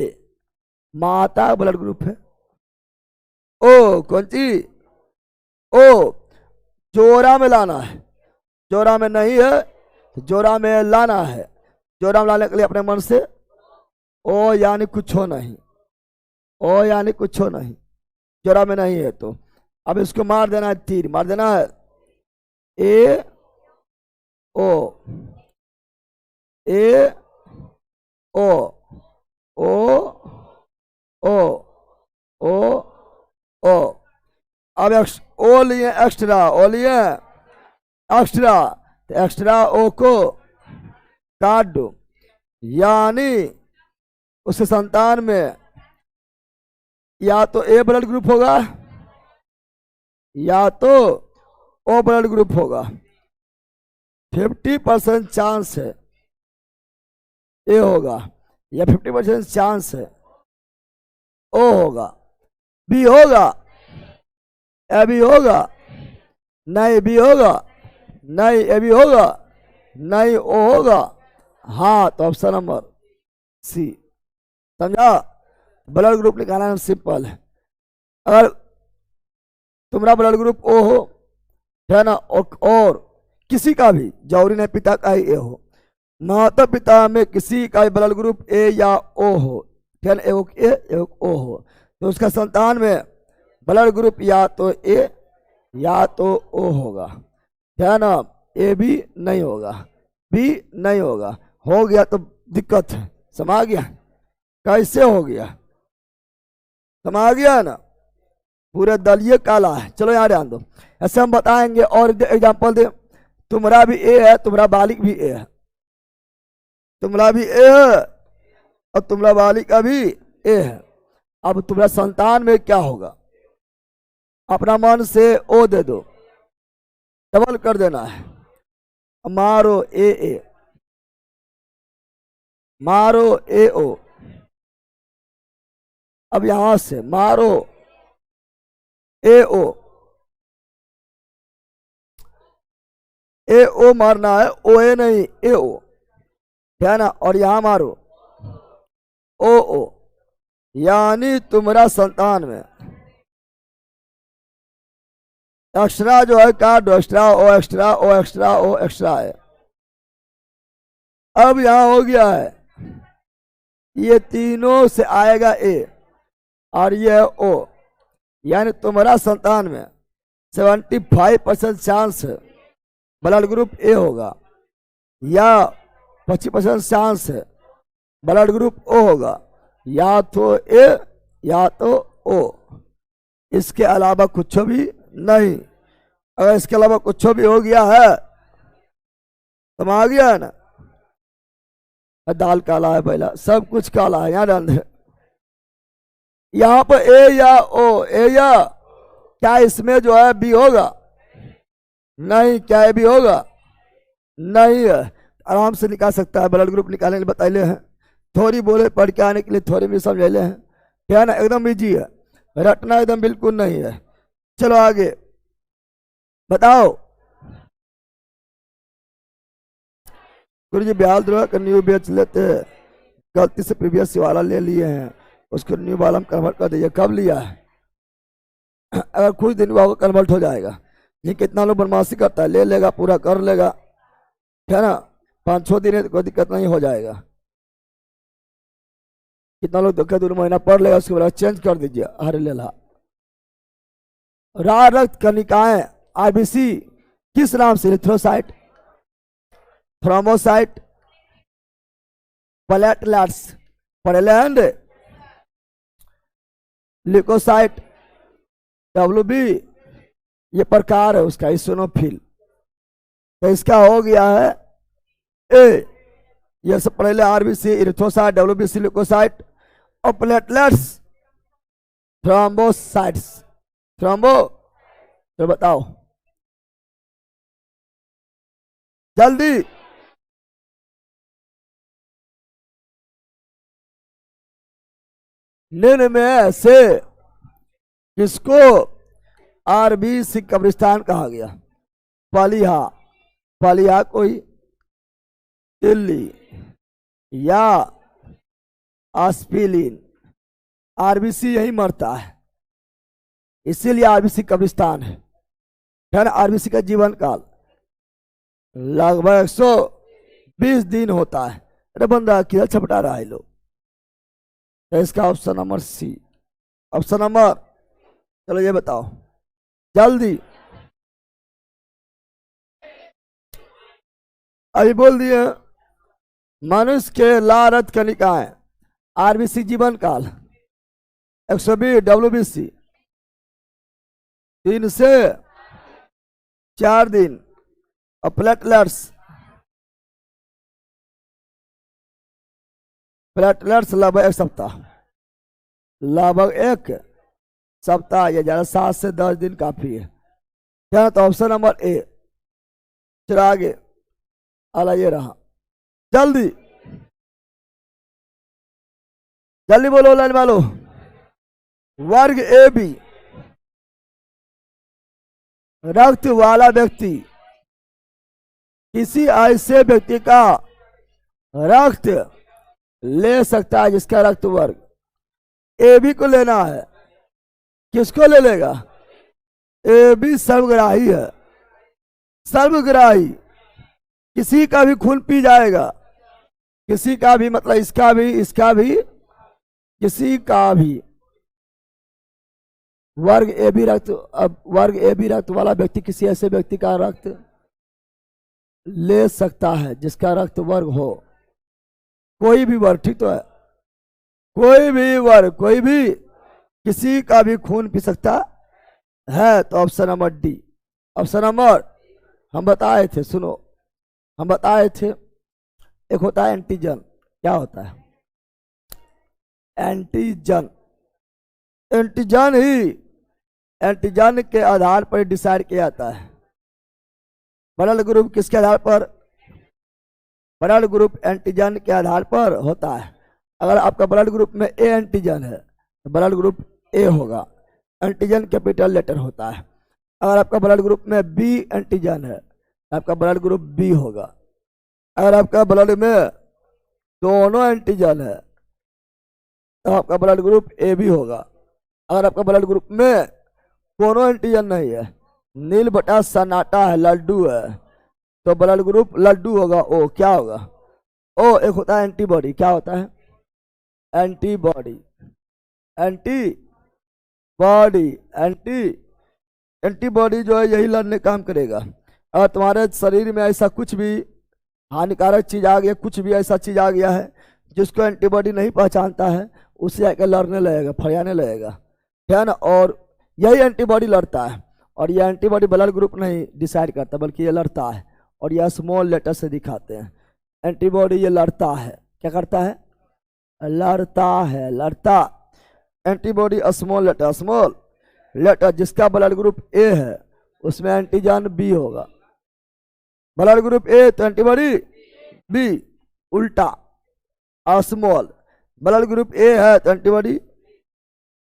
माता ब्लड ग्रुप है ओ। कौन सी? ओ। जोरा में लाना है, जोरा में नहीं है तो जोरा में लाना है। जोरा में लाने के लिए अपने मन से ओ यानी कुछ हो नहीं, ओ यानी कुछ हो नहीं, जोरा में नहीं है तो अब इसको मार देना है, तीर मार देना है। ए ओ, ए ओ, ओ ओ ओ ओ। अब ओ लिए एक्स्ट्रा, ओ लिए एक्स्ट्रा, तो एक्स्ट्रा ओ को काट दो, यानी उसके संतान में या तो ए ब्लड ग्रुप होगा या तो ओ ब्लड ग्रुप होगा। 50% चांस है ए होगा या 50% चांस है ओ होगा। बी होगा, ए बी होगा, नहीं बी होगा, नहीं ए बी होगा, नहीं ओ होगा। हाँ, तो ऑप्शन नंबर सी। समझा? ब्लड ग्रुप निकालना सिंपल है। अगर तुम्हारा ब्लड ग्रुप ओ हो, है ना, और किसी का भी, जरूरी नहीं पिता का ही ए हो, माता पिता में किसी का भी ब्लड ग्रुप ए या ओ हो, है ना, एक ए एक ओ हो, तो उसका संतान में ब्लड ग्रुप या तो ए या तो ओ होगा, है ना। ए भी नहीं होगा, बी नहीं होगा। हो गया तो दिक्कत है। समा गया? कैसे हो गया? समा गया ना? पूरे दलिए काला है। चलो यहाँ ध्यान दो, ऐसे हम बताएंगे और एग्जांपल दे। तुम्हारा भी ए है, तुम्हारा बालिक भी ए है, तुम्हारा भी ए है और तुम्हारा बालिक का भी ए है। अब तुम्हारा संतान में क्या होगा? अपना मन से ओ दे दो, डबल कर देना है। मारो ए ए, मारो ए ओ। अब यहां से मारो ए ओ, ए ओ मारना है, ओ ए नहीं, ए ओ, है ना। और यहां मारो ओ ओ, यानी तुम्हारा संतान में एक्स्ट्रा जो है काट दो, एक्स्ट्रा ओ एक्स्ट्रा ओ एक्स्ट्रा ओ एक्स्ट्रा है। अब यहां हो गया है, ये तीनों से आएगा ए और ये ओ, यानी तुम्हारा संतान में 75% चांस है ब्लड ग्रुप ए होगा या 25% चांस है ब्लड ग्रुप ओ होगा, या तो ए या तो ओ। इसके अलावा कुछ भी नहीं। अगर इसके अलावा कुछ भी हो गया है तो आ गया है ना, दाल काला है, पहला सब कुछ काला है। यहाँ ध्यान दे, यहाँ पर ए या ओ, ए या, क्या इसमें जो है बी होगा? नहीं। क्या ए बी होगा? नहीं है। आराम से निकाल सकता है, ब्लड ग्रुप निकालने के लिए बताइले हैं, थोड़ी बोले पढ़ के आने के लिए थोड़ी भी समझ ले हैं, क्या ना, एकदम इजी है, रटना एकदम बिल्कुल नहीं है। चलो आगे बताओ। गुरु जी ब्याज द्रोह का न्यू बेच लेते हैं, गलती से प्रीवियस वाला ले लिए हैं, उसको न्यू वाला हम कन्वर्ट कर दीजिए। कब लिया है? अगर कुछ दिन हुआ कन्वर्ट हो जाएगा। ये कितना लोग बदमाशी करता है, ले लेगा, पूरा कर लेगा, है ना, 5-6 दिन है, कोई दिक्कत नहीं, हो जाएगा। कितना लोग धोखा 2 महीना पढ़ लेगा, उसके बाद चेंज कर दीजिए। हरे लेला रा रक्त कनिकाएं आरबीसी किस नाम से? इरिथ्रोसाइट, थ्रोम्बोसाइट, प्लेटलेट्स, प्लेलैंड, ल्यूकोसाइट, डब्ल्यूबी, ये प्रकार है उसका, इसिनोफिल। तो इसका हो गया है ए, ये सब पहले आरबीसी, इरिथ्रोसाइट, डब्ल्यूबीसी, ल्यूकोसाइट और प्लेटलेट्स, थ्रोम्बोसाइट्स, थ्रोम्बो। तो बताओ जल्दी। निम्न में से किसको आरबीसी कब्रिस्तान कहा गया? पलिहा, पलिहा कोई दिल्ली, या एस्पिरिन। आरबीसी यही मरता है, इसीलिए आरबीसी कब्रिस्तान है ना। आरबीसी का जीवन काल लगभग 120 दिन होता है। अरे बंदा किधर छपटा रहा है लोग। तो इसका option number C. Option number, चलो ये बताओ जल्दी। अभी बोल दिए मनुष्य के लारत कनिकाएं, आरबीसी जीवन काल 120, डब्ल्यूबीसी 3 से 4 दिन, और प्लेटलेट्स, प्लेटलेट्स लगभग 1 सप्ताह, लगभग 1 सप्ताह या ज्यादा 7 से 10 दिन काफी है। क्या तो ऑप्शन नंबर ए। चलो आगे अला ये रहा, जल्दी जल्दी बोलो लाइन वालो। वर्ग ए बी, रक्त वाला व्यक्ति किसी ऐसे व्यक्ति का रक्त ले सकता है जिसका रक्त वर्ग ए बी को लेना है। किसको ले लेगा? ए बी सर्वग्राही है, सर्वग्राही, किसी का भी खून पी जाएगा, किसी का भी, मतलब इसका भी, इसका भी, किसी का भी। वर्ग ए बी रक्त, अब वर्ग ए बी रक्त वाला व्यक्ति किसी ऐसे व्यक्ति का रक्त ले सकता है जिसका रक्त वर्ग हो, कोई भी वर्ग, ठीक तो है, कोई भी वर्ग, कोई भी किसी का भी खून पी सकता है। तो option number D. Option number हम बताए थे, सुनो, हम बताए थे, एक होता है एंटीजन। क्या होता है? एंटीजन। एंटीजन ही, एंटीजन के आधार पर डिसाइड किया जाता है। ब्लड ग्रुप किसके आधार पर? ब्लड ग्रुप एंटीजन के आधार पर होता है। अगर आपका ब्लड ग्रुप में ए एंटीजन है तो ब्लड ग्रुप ए होगा, एंटीजन कैपिटल लेटर होता है। अगर आपका ब्लड ग्रुप में बी एंटीजन है तो आपका ब्लड ग्रुप बी होगा। अगर आपका ब्लड में दोनों एंटीजन है तो आपका ब्लड ग्रुप ए बी होगा। अगर आपका ब्लड ग्रुप में कोनो एंटीजन नहीं है, नील बटा सन्नाटा है, लड्डू है, तो ब्लड ग्रुप लड्डू होगा। ओ क्या होगा? ओ एक होता है एंटीबॉडी। क्या होता है? एंटीबॉडी। एंटीबॉडी, एंटीबॉडी जो है यही लड़ने काम करेगा। अगर तुम्हारे शरीर में ऐसा कुछ भी हानिकारक चीज आ गया, कुछ भी ऐसा चीज आ गया है जिसको एंटीबॉडी नहीं पहचानता है, उससे आकर लड़ने लगेगा, फरियाने लगेगा, है ना। और यही एंटीबॉडी लड़ता है, और यह एंटीबॉडी ब्लड ग्रुप नहीं डिसाइड करता बल्कि ये लड़ता है, और यह स्मॉल लेटर से दिखाते हैं। एंटीबॉडी ये लड़ता है, क्या करता है? लड़ता है, लड़ता। Antibody small letter, small letter, जिसका ब्लड ग्रुप ए है उसमें एंटीजन बी होगा। ब्लड ग्रुप ए तो एंटीबॉडी बी, उल्टा स्मॉल। ब्लड ग्रुप ए है तो एंटीबॉडी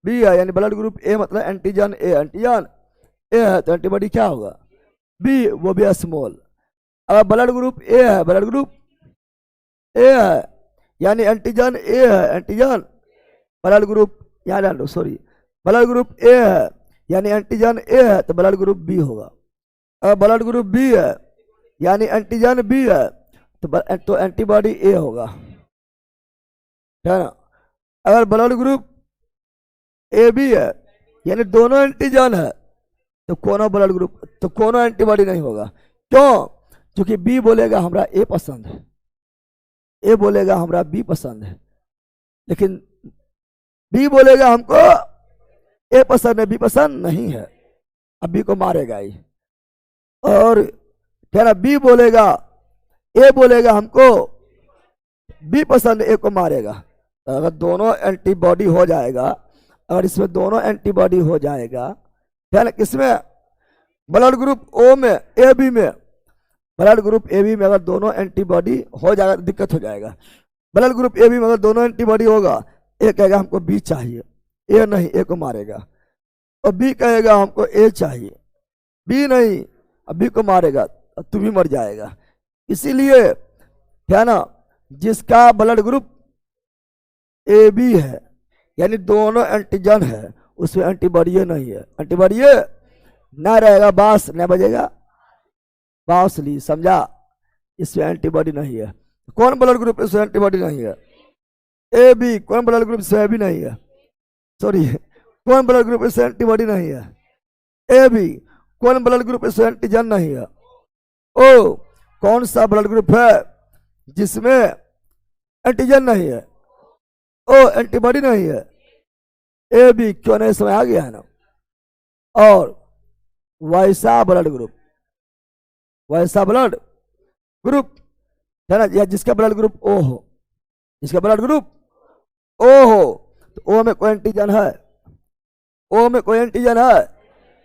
बी है, यानी ब्लड ग्रुप ए मतलब एंटीजन ए, एंटीजन ए है तो एंटीबॉडी क्या होगा? बी, वो भी स्मॉल। अगर ब्लड ग्रुप ए है, ब्लड ग्रुप ए है यानी एंटीजन ए है, एंटीजन, ब्लड ग्रुप यानी सॉरी, ब्लड ग्रुप ए है यानी एंटीजन ए है तो ब्लड ग्रुप बी होगा। अगर ब्लड ग्रुप बी है यानी एंटीजन बी है तो एंटीबॉडी ए होगा, है ना। अगर ब्लड ग्रुप ए बी है यानी दोनों एंटीजन है तो कोनो ब्लड ग्रुप, तो कोनो एंटीबॉडी नहीं होगा। क्यों? क्योंकि बी बोलेगा हमरा ए पसंद है, ए बोलेगा हमरा बी पसंद है, लेकिन बी बोलेगा हमको ए पसंद है, बी पसंद नहीं है, अब बी को मारेगा ही। और क्या ना, बी बोलेगा, ए बोलेगा हमको बी पसंद, ए को मारेगा। तो अगर दोनों एंटीबॉडी हो जाएगा, अगर इसमें दोनों एंटीबॉडी हो जाएगा, क्या ना, किसमें? ब्लड ग्रुप ओ में, ए बी में, ब्लड ग्रुप ए बी में अगर दोनों एंटीबॉडी हो जाएगा तो दिक्कत हो जाएगा। ब्लड ग्रुप ए बी में अगर दोनों एंटीबॉडी होगा, ए कहेगा हमको बी चाहिए, ए नहीं, ए को मारेगा, और बी कहेगा हमको ए चाहिए, बी नहीं, अब बी को मारेगा, तू भी मर जाएगा। इसीलिए क्या ना, जिसका ब्लड ग्रुप ए बी है यानी दोनों एंटीजन है, उसमें एंटीबॉडी नहीं है, एंटीबॉडी ना रहेगा, बांस न बजेगा, बांसुरी, समझा, इसमें एंटीबॉडी नहीं है। कौन ब्लड ग्रुप इसमें एंटीबॉडी नहीं है? A B. कौन ब्लड ग्रुप इसमें ए बी नहीं है? सॉरी, कौन ब्लड ग्रुप इसमें एंटीबॉडी नहीं है? A B. कौन ब्लड ग्रुप इसमें एंटीजन नहीं है? ओ, कौन सा ब्लड ग्रुप है जिसमें एंटीजन नहीं है? ओ, एंटीबॉडी नहीं है, ए बी। क्यों नहीं, समझ आ गया है ना। और वैसा ब्लड ग्रुप वैसा ब्लड ग्रुप, है ना, या जिसका ब्लड ग्रुप ओ हो, जिसका ब्लड ग्रुप ओ हो, तो ओ में कोई एंटीजन है, ओ में कोई एंटीजन है,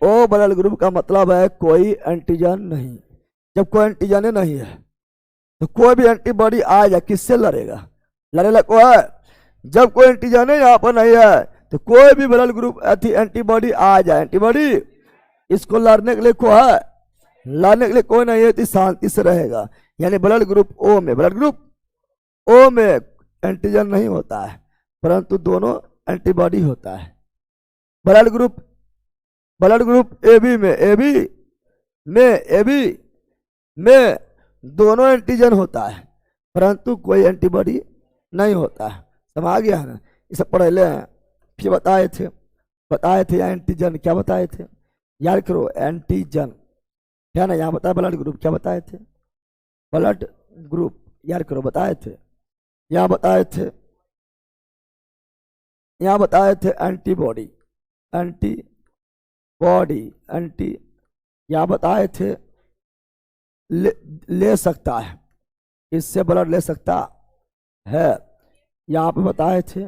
ओ ब्लड ग्रुप का मतलब है कोई एंटीजन नहीं। जब कोई एंटीजन नहीं है तो कोई भी एंटीबॉडी आ जाए किससे लड़ेगा, लड़ेगा को है। जब कोई एंटीजन यहाँ पर नहीं है तो कोई भी ब्लड ग्रुप एंटीबॉडी आ जाए, एंटीबॉडी इसको लड़ने के लिए को है, लड़ने के लिए कोई नहीं है तो शांति से रहेगा। यानी ब्लड ग्रुप ओ में, ब्लड ग्रुप ओ में एंटीजन नहीं होता है परंतु दोनों एंटीबॉडी होता है। ब्लड ग्रुप ए बी में, ए बी में दोनों एंटीजन होता है परंतु कोई एंटीबॉडी नहीं होता है। समझ आ गया है ना, ये सब पढ़े हैं, फिर बताए थे एंटीजन क्या बताए थे, याद करो एंटीजन क्या ना, यहाँ बताया ब्लड ग्रुप क्या बताए थे, ब्लड ग्रुप याद करो बताए थे, यहाँ बताए थे एंटीबॉडी, यहाँ बताए थे ले सकता है, इससे ब्लड ले सकता है, यहाँ पे बताए थे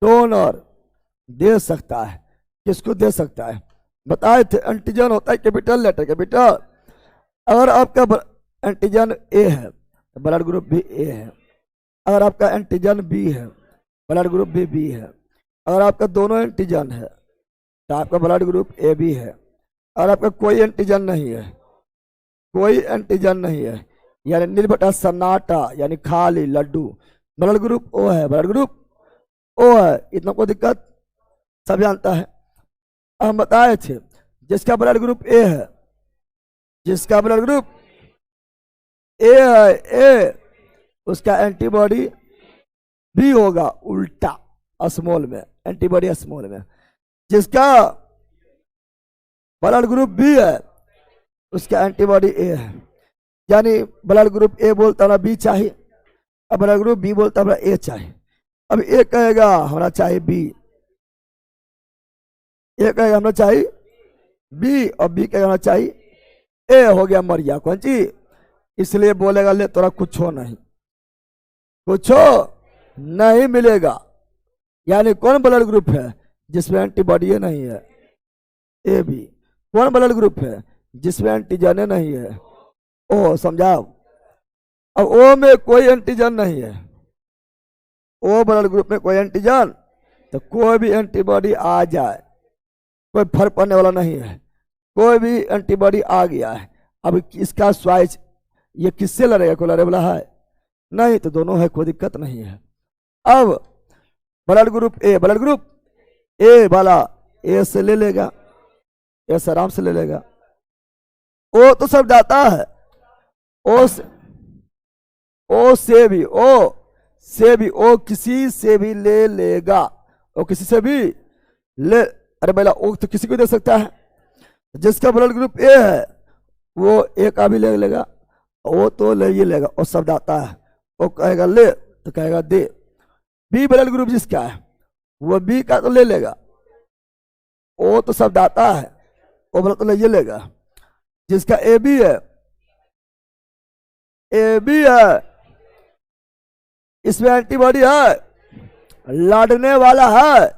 डोनर दे सकता है, किसको दे सकता है बताए थे। एंटीजन होता है कैपिटल लेटर, कैपिटल। अगर आपका एंटीजन ए है तो ब्लड ग्रुप भी ए है, अगर आपका एंटीजन बी है ब्लड ग्रुप भी बी है, अगर आपका दोनों एंटीजन है तो आपका ब्लड ग्रुप ए बी है, अगर आपका कोई एंटीजन नहीं है, कोई एंटीजन नहीं है यानी निर्भटा सन्नाटा यानी खाली लड्डू, ब्लड ग्रुप ओ है, ब्लड ग्रुप ओ है, इतना कोई दिक्कत सब जानता है। हम बताए थे जिसका ब्लड ग्रुप ए है, जिसका ब्लड ग्रुप ए है, ए उसका एंटीबॉडी बी होगा उल्टा स्मॉल में, एंटीबॉडी स्मॉल में। जिसका ब्लड ग्रुप बी है उसका एंटीबॉडी ए है, यानी ब्लड ग्रुप ए बोलता ना बी चाहिए, अब ब्लड ग्रुप बी बोलता हमारा ए चाहिए। अब ए कहेगा होना चाहिए बी, ए कहेगा होना चाहिए बी और बी कहेगा होना चाहिए ए, हो गया मरिया कौन ची, इसलिए बोलेगा ले तोरा कुछ हो नहीं, कुछ नहीं मिलेगा। यानी कौन ब्लड ग्रुप है जिसमें एंटीबॉडी नहीं है, ए बी। कौन ब्लड ग्रुप है जिसमें एंटीजन नहीं है, ओ। समझाओ, अब ओ में कोई एंटीजन नहीं है, ओ ब्लड ग्रुप में कोई एंटीजन, तो कोई भी एंटीबॉडी आ जाए कोई फर्क पड़ने वाला नहीं है, कोई भी एंटीबॉडी आ गया है। अब इसका स्वाइच ये किससे लड़ेगा, कोई लड़े वाला है नहीं, तो दोनों है कोई दिक्कत नहीं है। अब ब्लड ग्रुप ए, ब्लड ग्रुप ए वाला ए से ले लेगा, ए से आराम से ले लेगा, ओ तो सब जाता है, ओ से भी, ओ किसी से भी ले लेगा, ओ किसी से भी ले, अरे भैया ओ तो किसी को दे सकता है। जिसका ब्लड ग्रुप ए है वो ए का भी ले लेगा, वो तो ले ही लेगा, और सब आता है, वो कहेगा ले तो कहेगा दे। बी ब्लड ग्रुप जिसका है वो बी का तो ले लेगा, ओ तो सब आता है, वो ब्लड तो ले ही लेगा। जिसका ए बी है, ए बी है, इसमें एंटीबॉडी है, लड़ने वाला है।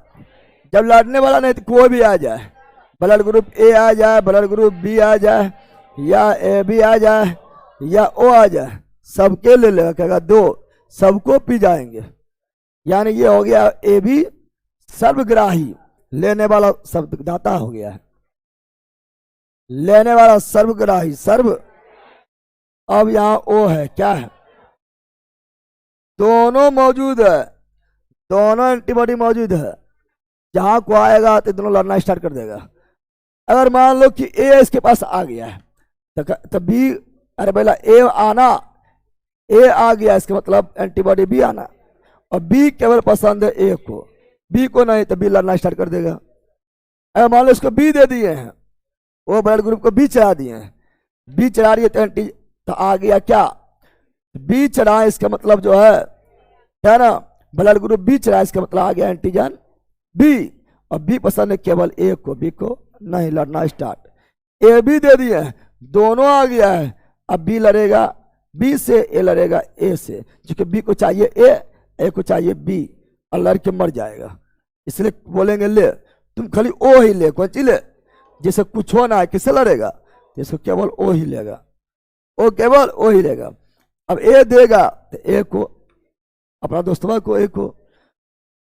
जब लड़ने वाला नहीं तो कोई भी आ जाए, ब्लड ग्रुप ए आ जाए, ब्लड ग्रुप बी आ जाए, या ए बी आ जाए, या ओ आ जाए, सबके ले लेगा, कहेगा दो, सबको पी जाएंगे। यानी ये हो गया ए बी सर्वग्राही, लेने वाला शब्ददाता हो गया है, लेने वाला सर्वग्राही, सर्व। अब यहां ओ है, क्या है, दोनों मौजूद है, दोनों एंटीबॉडी मौजूद है। जहां को आएगा तो दोनों लड़ना स्टार्ट कर देगा। अगर मान लो कि ए इसके पास आ गया है तो बी, अरे भैया ए आना, ए आ गया इसका मतलब एंटीबॉडी बी आना, और बी केवल पसंद है ए को, बी को नहीं, तो बी लड़ना स्टार्ट कर देगा। अगर मान लो इसको बी दे दिए हैं, वो ब्लड ग्रुप को बी चढ़ा दिए हैं, बी चढ़ा रही है तो आ गया क्या, बी चढ़ा, इसका मतलब जो है ना, ब्लड ग्रुप बी चढ़ा, इसका मतलब आ गया एंटीजन बी, और बी पसंद है केवल ए को, बी को नहीं, लड़ना स्टार्ट। ए बी दे दिए, दोनों आ गया है, अब बी लड़ेगा बी से, ए लड़ेगा ए से, क्योंकि बी को चाहिए ए को चाहिए बी, और लड़ के मर जाएगा। इसलिए बोलेंगे ले, तुम खाली ओ ही ले, कौन चीज ले, जैसे कुछ होना है किससे लड़ेगा, जैसे केवल ओ ही लेगा, ओ केवल ओ ही लेगा। अब ए देगा तो ए को, अपना दोस्तवा को, ए को,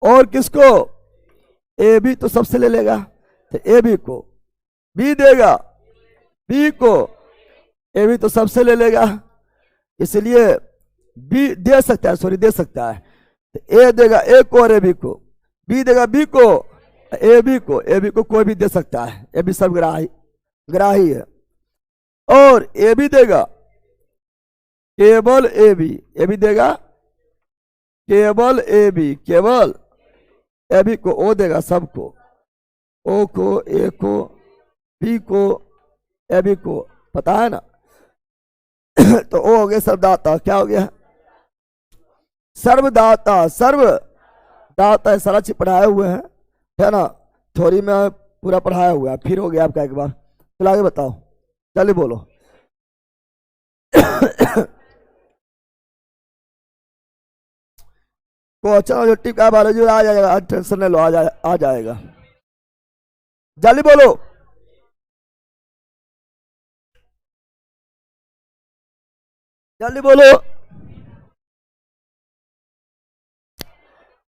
और किसको, ए भी तो सबसे ले लेगा, तो ए बी को, बी देगा बी को, ए भी तो सबसे ले लेगा, इसलिए बी दे सकता है, सॉरी दे सकता है, तो ए देगा ए को और ए बी को, बी देगा बी को, ए बी को, ए बी को कोई भी दे सकता है, ए बी सब ग्राही है, और ए बी देगा केवल ए बी देगा केवल ए बी, केवल ए बी को, ओ देगा सबको, ओ को, ए को, बी को, ए बी को, पता है ना। तो ओ हो गया सर्वदाता, क्या हो गया सर्वदाता, सर्वदाता सारा चीज पढ़ाए हुए हैं, है ना, थोड़ी में पूरा पढ़ाया हुआ है, फिर हो गया आपका एक बार, चलो आगे बताओ, चलिए बोलो। क्वेश्चन ऑब्जेक्टिव का बायोलॉजी आ जाएगा, आज टेंशन नहीं लो, आ जाएगा, जल्दी बोलो। जल्दी बोलो।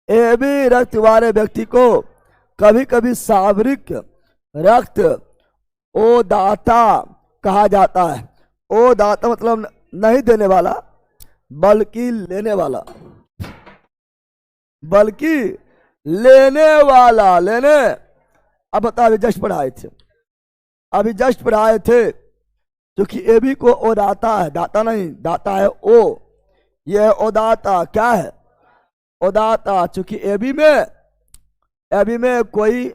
ए बी रक्त वाले व्यक्ति को कभी कभी सामरिक रक्त ओ दाता कहा जाता है। ओ दाता मतलब नहीं देने वाला बल्कि लेने वाला, बल्कि लेने वाला, लेने। अब बता, अभी जस्ट पढ़ाए थे क्योंकि ए बी को ओ दाता है, दाता नहीं, दाता है ओ, ये ओ दाता क्या है, ओ दाता, चूंकि ए बी में कोई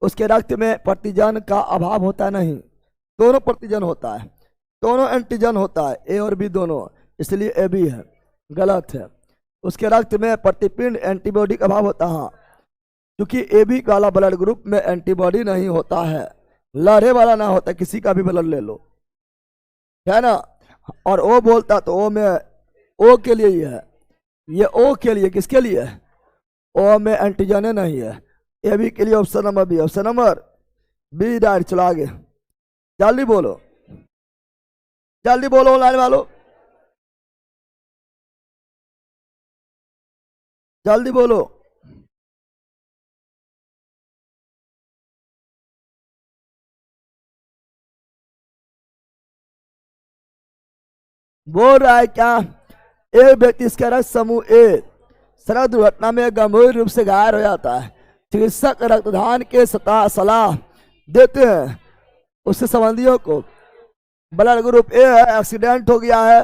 उसके रक्त में प्रतिजन का अभाव होता नहीं, दोनों प्रतिजन होता है, दोनों एंटीजन होता है, ए और बी दोनों, इसलिए ए बी है, गलत है। उसके रक्त में प्रतिपिंड एंटीबॉडी का अभाव होता है, क्योंकि ए बी वाला ब्लड ग्रुप में एंटीबॉडी नहीं होता है, लड़े वाला ना होता, किसी का भी ब्लड ले लो, है ना। और ओ बोलता तो ओ में, ओ के लिए ही है, ये ओ के लिए, किसके लिए है, ओ में एंटीजन नहीं है, ए बी के लिए option number B, option number B right. चलो आगे, जल्दी बोलो, जल्दी बोलो लाइन वालों, जल्दी बोलो। बोल रहा है क्या, एक व्यक्ति इसका रक्त समूह ए सड़क दुर्घटना में गंभीर रूप से घायल हो जाता है, चिकित्सक रक्तदान के सलाह देते हैं उससे संबंधियों को। ब्लड ग्रुप ए है, एक्सीडेंट हो गया है,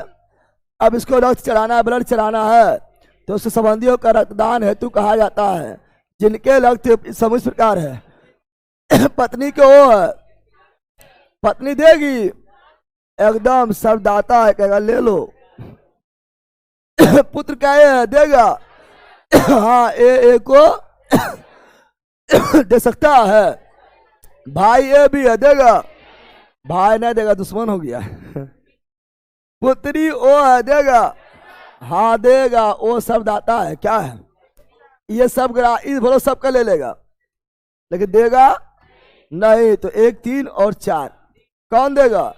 अब इसको रक्त चढ़ाना है, ब्लड चढ़ाना है, तो उससे संबंधियों का रक्तदान हेतु कहा जाता है, जिनके रक्त समूह इस प्रकार है। पत्नी को है, पत्नी देगी, एकदम सर्वदाता है, कहेगा ले लो। पुत्र का है, देगा, हाँ ए को दे सकता है, भाई ए भी है, देगा, भाई नहीं देगा दुश्मन हो गया। पुत्री ओ है, देगा, हाँ देगा, ओ सब दाता है, क्या है ये सब इस बोलो सबका ले लेगा, लेकिन देगा नहीं, तो 1 3 और 4 कौन देगा,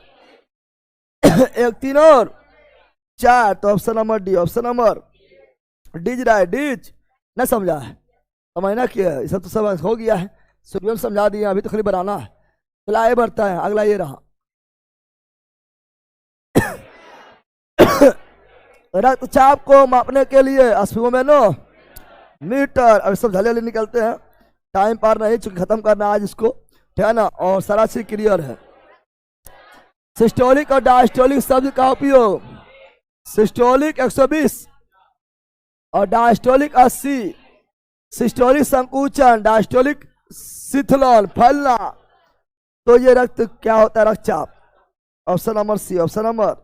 1 3 और 4, तो option number D, option number D's right, D's न समझा है, समझना क्या है, सब तो सब हो गया है, शुरू समझा दिया, अभी तो खाली बनाना है। चला आगे बढ़ता है, अगला ये रहा। रक्तचाप को मापने के लिए मीटर, अब सब झले निकलते हैं, टाइम पार नहीं, चूंकि खत्म करना आज इसको, है ना, और सारा चीज क्लियर है। सिस्टोलिक और डायस्टोलिक शब्द का उपयोग, सिस्टोलिक 120 और डायस्टोलिक 80, सिस्टोलिक संकुचन, डायस्टोलिक शिथिलन, फैलना, तो ये रक्त क्या होता है, रक्तचाप, option number C, option number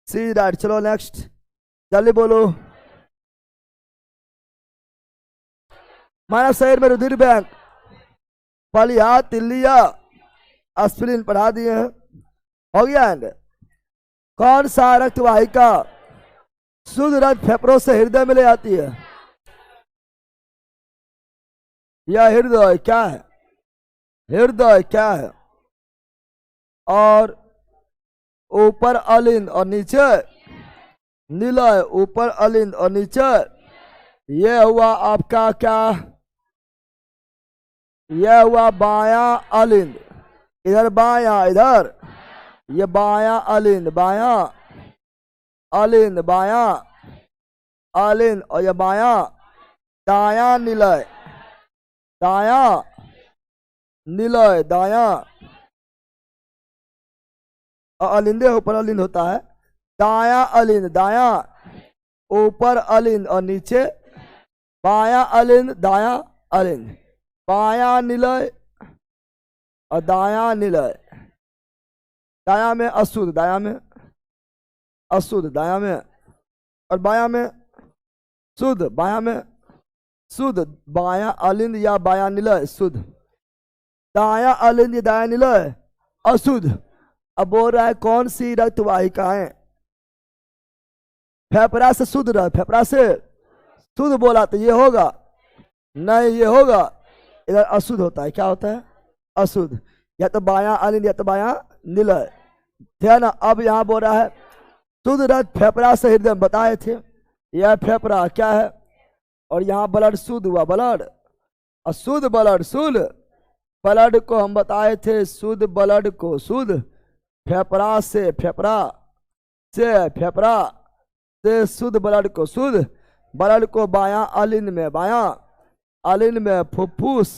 C right. चलो नेक्स्ट, जल्दी बोलो। मानव शरीर में रुधिर बैंक, पलिया, तिल्लिया, एस्पिरिन पढ़ा दिए हैं, हो गया एंड कौन सा रक्त वाहिका शुद्ध रक्त फेफड़ों से हृदय में ले आती है? यह हृदय क्या है? हृदय क्या है? और ऊपर अलिंद और नीचे निलय, ऊपर अलिंद और नीचे यह हुआ आपका क्या? यह हुआ बायां अलिंद, इधर बायां, इधर ये बायां अलिंद, बायां अलिंद, बायां अलिंद, और ये बायां दायां निलय, दायां निलय, दायां अलिंदे ऊपर अलिंद होता है, दायां अलिंद, दायां ऊपर अलिंद और नीचे बायां अलिंद, दायां अलिंद, बायां निलय और दायां निलय। दायां में अशुद्ध, दायां में अशुद्ध, दायां में, और बायां में शुद्ध, बायां में शुद्ध, बायां अलिंद या बायां निलय शुद्ध, दायां अलिंद या दायां निलय अशुद्ध। अब बोल रहा है कौन सी रक्त वाहिकाएं फेफड़ा से शुद्ध रहे, फेफड़ा से शुद्ध बोला तो ये होगा नहीं, ये होगा, इधर अशुद्ध होता है। क्या होता है? अशुद्ध, या तो बायां अलिंद या तो बायां निलय, थे ना। अब यहाँ बोल रहा है शुद्ध रक्त फेफड़ा से हृदय, बताए थे यह फेफड़ा क्या है, और यहाँ ब्लड शुद्ध हुआ, ब्लड अशुद्ध, ब्लड शुद्ध, ब्लड को हम बताए थे शुद्ध, ब्लड को शुद्ध फेफड़ा से, फेफड़ा से, फेफड़ा से शुद्ध ब्लड को शुद्ध, ब्लड को बायां अलिंद में, बायां अलिंद में फुफ्फुस,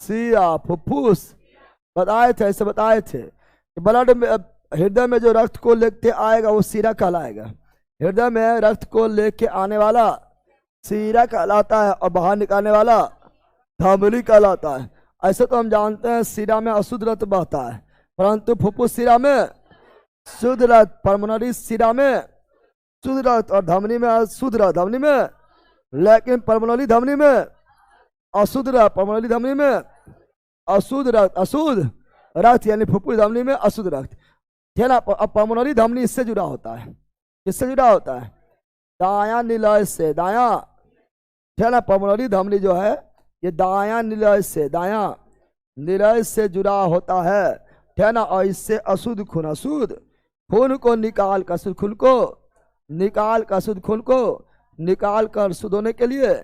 सिरा, फुफ्फुस बताए थे, ऐसे बताए थे। ब्लड में हृदय में जो रक्त को लेके आएगा वो सिरा कहलाएगा, हृदय में रक्त को लेके आने वाला सिरा कहलाता है, और बाहर निकालने वाला धमनी कहलाता है। ऐसे तो हम जानते हैं सिरा में अशुद्ध रक्त बहता है, परंतु फुफ्फुस सिरा में शुद्ध रक्त, पल्मोनरी सिरा में शुद्ध रक्त, और धमनी में अशुद्ध रक्त, धमनी में, लेकिन पल्मोनरी धमनी में अशुद्ध रक्त, पल्मोनरी धमनी में अशुद्ध रक्त, अशुद्ध रक्त यानी फुफ्फुस धमनी में अशुद्ध रक्त, है ना। अब पल्मोनरी धमनी इससे जुड़ा होता है, इससे जुड़ा होता है दायां निलय से, दायां, है ना। पल्मोनरी धमनी जो है ये दायां निलय से, दायां निलय से जुड़ा होता है ना। और इससे अशुद्ध खून, अशुद्ध खून को निकाल कर, शुद्ध खून को निकाल कर, शुद्ध खून को निकाल कर शुद्ध होने के लिए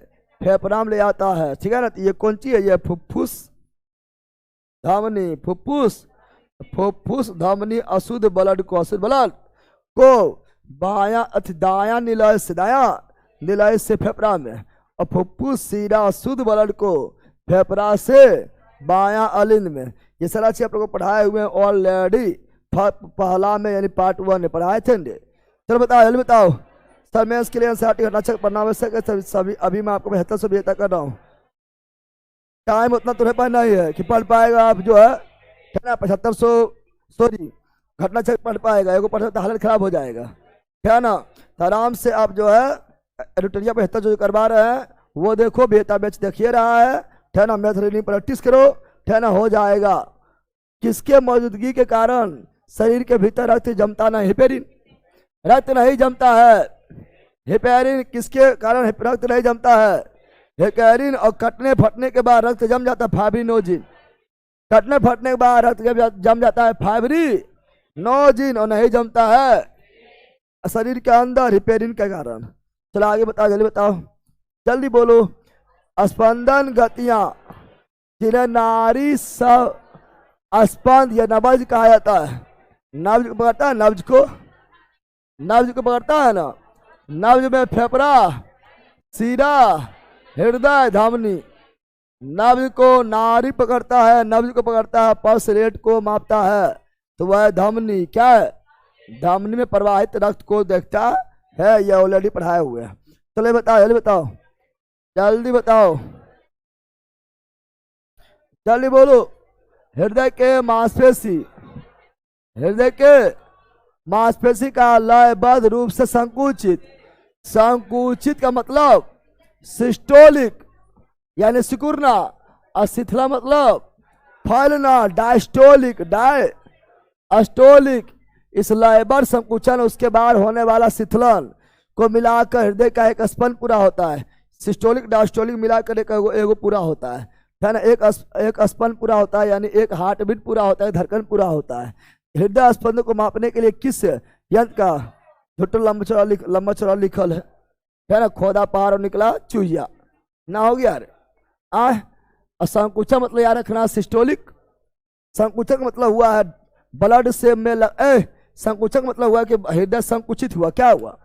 फेफड़ा में ले आता है, ठीक है ना। तो ये कौन सी है? ये फुफ्फुस धमनी, फुफ्फुस, फुफ्फुस धमनी अशुद्ध ब्लड को, अशुद्ध ब्लड को बायां दायां निलय से, दायां निलय से फेफड़ा में, और फुफ्फुस सिरा शुद्ध ब्लड को फेफड़ा से बायां अलिंद में। ये सारा चीज आप लोगों को पढ़ाए हुए हैं ऑलरेडी, पहला में यानी पार्ट 1 में पढ़ाए थे। चलो बताओ, जल्दी बताओ सर, मैं इसके लिए एनसीईआरटी घटनाचक्र पढ़ना आवश्यक है सभी। अभी मैं आपको 72 से 72 कर रहा हूँ, टाइम उतना तुम्हें पढ़ना ही है कि पढ़ पाएगा आप जो है ना। 7500 सॉरी घटनाचक्र पढ़ पाएगा, एगो पढ़ सकता हालत खराब हो जाएगा, है ना। तो आराम से आप जो है एडिटोरिया 72 जो करवा रहे हैं वो देखो, बेटा बैच देखिए रहा है ना। मैथ रीडिंग प्रैक्टिस करो, है ना, हो जाएगा। किसके मौजूदगी के कारण शरीर के भीतर रक्त जमता नहीं? हेपेरिन, रक्त नहीं जमता है। हेपेरिन किसके कारण रक्त नहीं जमता है? हेपेरिन, और कटने फटने के बाद रक्त जम जाता है फाइब्रिनोजिन, कटने फटने के बाद रक्त जम जाता है फाइब्रिनोजिन, और नहीं जमता है शरीर के अंदर हेपेरिन के कारण। चलो आगे बताओ, जल्दी बताओ, जल्दी बोलो। स्पंदन गतियां जिन्हें नाड़ी सब स्पंद या नब्ज कहा जाता है, नब्ज को पकड़ता है, नब्ज को, नब्ज को पकड़ता है ना। नब्ज में फेफड़ा, सिरा, हृदय, धमनी। नब्ज को नाड़ी पकड़ता है, नब्ज को पकड़ता है, पल्स रेट को मापता है, तो वह धमनी क्या है? धमनी में प्रवाहित रक्त को देखता है। यह ऑलरेडी पढ़ाए हुए हैं। चलो बताओ, जल्दी बताओ, जल्दी बताओ, जल्दी बोलो। हृदय के मांसपेशी, हृदय के मांसपेशी का लयबद्ध रूप से संकुचित, संकुचित का मतलब सिस्टोलिक यानी सिकुड़ना, और शिथिला मतलब फैलना, डायस्टोलिक, डायस्टोलिक इस लयबद्ध संकुचन उसके बाद होने वाला शिथिलन को मिलाकर हृदय का एक स्पंद पूरा होता है। सिस्टोलिक डायस्टोलिक मिलाकर एक एगो पूरा होता है ना। एक स्पंद पूरा होता है, यानी एक हार्ट बीट पूरा होता है, धड़कन पूरा होता है। हृदय स्पंद को मापने के लिए किस यंत्र का छोटा लंबा चौड़ा लिखल है ना। खोदा पहाड़ और निकला चूहिया ना, हो गया यार। संकुचन मतलब याद रखना, सिस्टोलिक संकुचन मतलब हुआ है ब्लड से संकुचन मतलब हुआ कि हृदय संकुचित हुआ। क्या हुआ,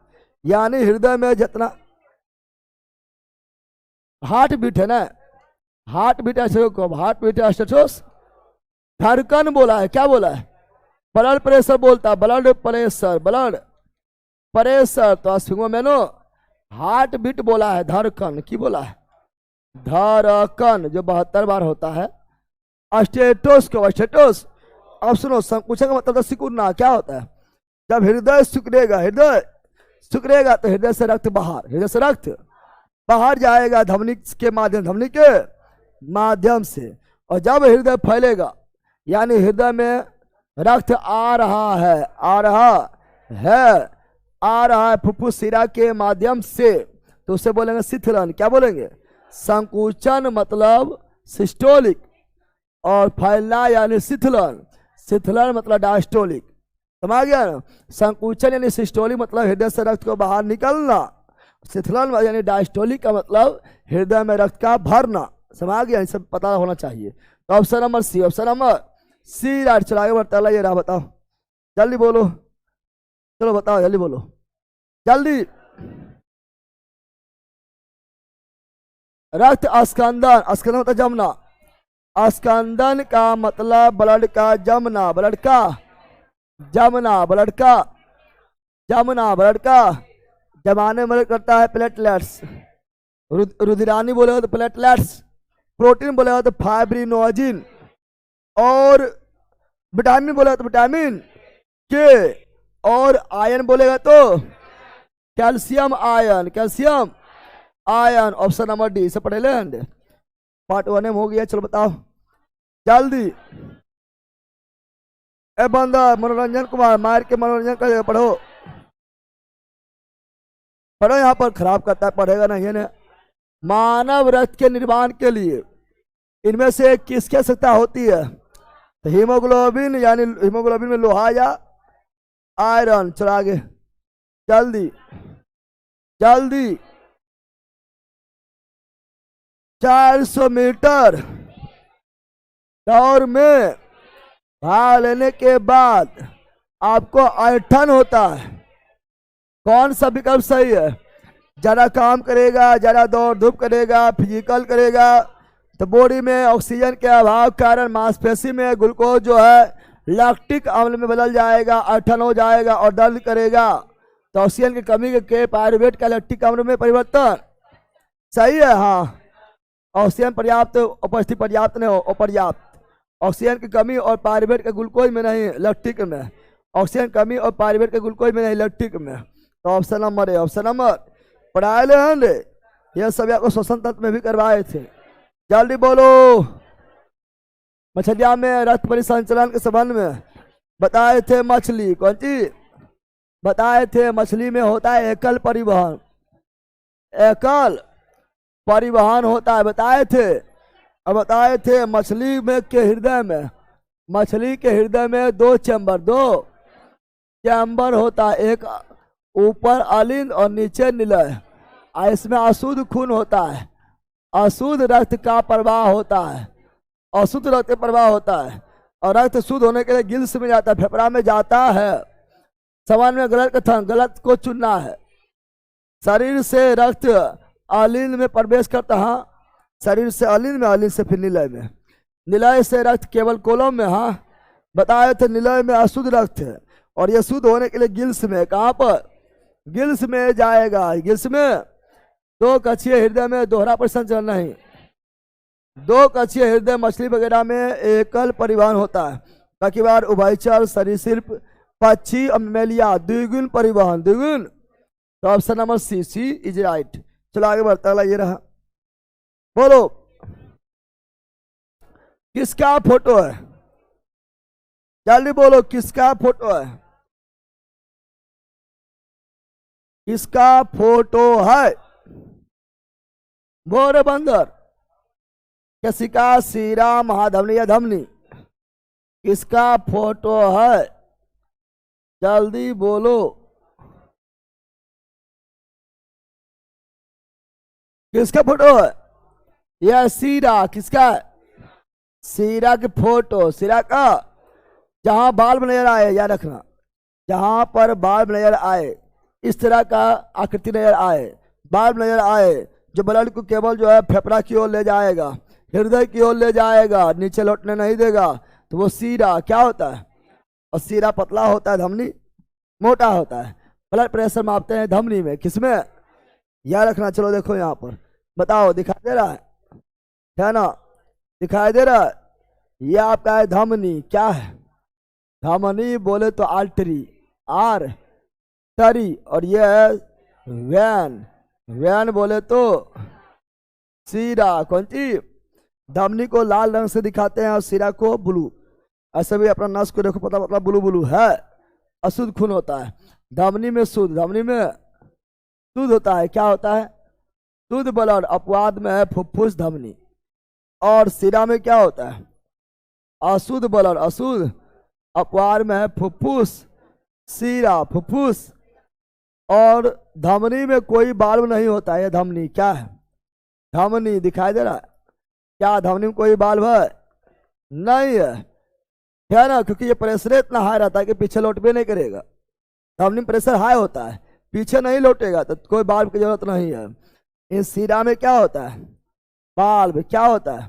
यानी हृदय में जितना हार्ट बीट है ना, हार्ट बीट स्टेटस धड़कन बोला है, क्या बोला है, ब्लड प्रेशर बोलता है, ब्लड प्रेशर तो स्फिंगो मैनो हार्ट बीट बोला है, धड़कन की बोला है, धड़कन जो 72 बार होता है। स्टेटस को स्टेटस। अब सुनो, संकुचन का मतलब सिकुड़ना। क्या होता है, जब हृदय सिकुड़ेगा तो हृदय से रक्त बाहर जाएगा धमनी के माध्यम से। और जब हृदय फैलेगा, यानी हृदय में रक्त आ रहा है फुफ्फुस शिरा के माध्यम से, तो उसे बोलेंगे शिथिलन। क्या बोलेंगे, संकुचन मतलब सिस्टोलिक, और फैलना यानी शिथिलन मतलब डायस्टोलिक। समझ गया ना। संकुचन यानी सिस्टोलिक मतलब हृदय से रक्त को बाहर निकलना, शिथिलन यानी डायस्टोलिक का मतलब हृदय में रक्त का भरना। समझ गया, सब पता होना चाहिए। तो ऑप्शन नंबर सी राइट। चलो आगे बढ़ता है, ये रहा, बताओ जल्दी बोलो, चलो बताओ जल्दी बोलो, जल्दी। रक्त स्कंदन मतलब जमना, स्कंदन का मतलब ब्लड का जमना, ब्लड का जमाने में करता है प्लेटलेट्स। रुधिरानी बोले हो तो प्लेटलेट्स, प्रोटीन बोले हो तो फाइब्रिनोजिन, और विटामिन बोले तो विटामिन के, और आयन बोलेगा तो calcium ion. Option number D से पढ़े ले, पार्ट 1 में हो गया। चलो बताओ जल्दी। ए बंदा मनोरंजन कुमार मार के मनोरंजन कर, पढ़ो यहाँ पर खराब करता है, पढ़ेगा नहीं है ना। मानव रक्त के निर्माण के लिए इनमें से किसकी आवश्यकता होती है, तो हीमोग्लोबिन, यानी हीमोग्लोबिन में लोहा या आयरन। चलो आगे जल्दी 400 मीटर दौड़ में भाग लेने के बाद आपको ऐंठन होता है, कौन सा विकल्प सही है, ज़्यादा काम करेगा, ज़्यादा दौड़ धूप करेगा, फिजिकल करेगा, तो बॉडी में ऑक्सीजन के अभाव के कारण मांसपेशी में ग्लूकोज जो है लैक्टिक अम्ल में बदल जाएगा, ऐंठन हो जाएगा और दर्द करेगा। तो ऑक्सीजन की कमी के पायरुवेट का लैक्टिक अम्ल में परिवर्तन सही है। हाँ, ऑक्सीजन पर्याप्त उपस्थिति, पर्याप्त नहीं हो, अपर्याप्त। ऑक्सीजन की कमी और पायरुवेट के ग्लूकोज में नहीं, लैक्टिक में। ऑक्सीजन कमी और पायरुवेट के ग्लूकोज में नहीं, लैक्टिक में। तो option number A, option number पढ़ाए ले हैं, यह सभी आपको श्वसन तंत्र में भी करवाए थे। जल्दी बोलो। मछलिया में रक्त परिसंचलन के संबंध में बताए थे, मछली कौन सी बताए थे, मछली में होता है एकल परिवहन होता है, बताए थे। अब बताए थे मछली में के हृदय में 2 चैम्बर होता है, एक ऊपर अलिंद और नीचे निलय। इसमें अशुद्ध खून होता है, अशुद्ध रक्त का प्रवाह होता है, अशुद्ध रक्त प्रवाह होता है, और रक्त शुद्ध होने के लिए गिल्स में जाता है, फेफड़ा में जाता है। सवाल में गलत कथन, गलत को चुनना है। शरीर से रक्त अलिंद में प्रवेश करता है, शरीर से अलिंद में, अलिंद से फिर निलय में, निलय से रक्त केवल कोलम में। हाँ बताए थे निलय में अशुद्ध रक्त है, और यह शुद्ध होने के लिए गिल्स में, कहाँ पर, गिल्स में जाएगा। गिल्स में 2 कक्षीय हृदय में दोहरा परिसंचरण नहीं, 2 कक्षीय हृदय मछली वगैरह में एकल परिवहन होता है। बाकी बार उभयचर, सरीसृप, पक्षी, अमेलिया द्विगुण परिवहन, द्विगुण। तो option number C is right. चलो आगे बढ़ता है, ये रहा। बोलो किसका फोटो है, जल्दी बोलो किसका फोटो है। किसका फोटो है? बोरे बंदर। किसका सीरा महाधमनी या धमनी? किसका फोटो है? जल्दी बोलो। किसका फोटो है? यह सीरा किसका है? सीरा की फोटो। सीरा का जहां बाल नजर आए, याद रखना, जहां पर बाल नजर आए, इस तरह का आकृति नजर आए, बाल नजर आए, जो ब्लड को केवल जो है फेफड़ा की ओर ले जाएगा, हृदय की ओर ले जाएगा, नीचे लौटने नहीं देगा, तो वो सीरा क्या होता है? और सीरा पतला होता है, धमनी मोटा होता है। ब्लड प्रेशर मापते हैं धमनी में, किसमें? याद रखना। चलो देखो यहाँ पर बताओ, दिखाई दे रहा है ना? दिखाई दे रहा है? ये आपका है धमनी। क्या है? धमनी बोले तो आर्टरी, आर टरी, और ये है वैन। वैन बोले तो सीरा। कौन सी? धमनी को लाल रंग से दिखाते हैं और सीरा को ब्लू। ऐसे भी अपना नस को देखो, पता पतला ब्लू ब्लू है, अशुद्ध खून होता है। धमनी में शुद्ध, धमनी में शुद्ध होता है। क्या होता है? शुद्ध ब्लड। अपवाद में है फुफ्फुस धमनी। और सीरा में क्या होता है? अशुद्ध ब्लड, अशुद्ध। अपवाद में है फुफ्फुस, सीरा फुफ्फुस। और धमनी में कोई बाल्ब नहीं होता है। ये धमनी क्या है? धमनी। दिखाई दे रहा है? क्या धमनी में कोई बाल्ब है? नहीं है ना? क्योंकि ये प्रेशर इतना हाई रहता है कि पीछे लौट भी नहीं करेगा। धमनी में प्रेशर हाई होता है, पीछे नहीं लौटेगा, तो कोई बाल्ब की जरूरत नहीं है। इस सीरा में क्या होता है? बाल्ब। क्या होता है?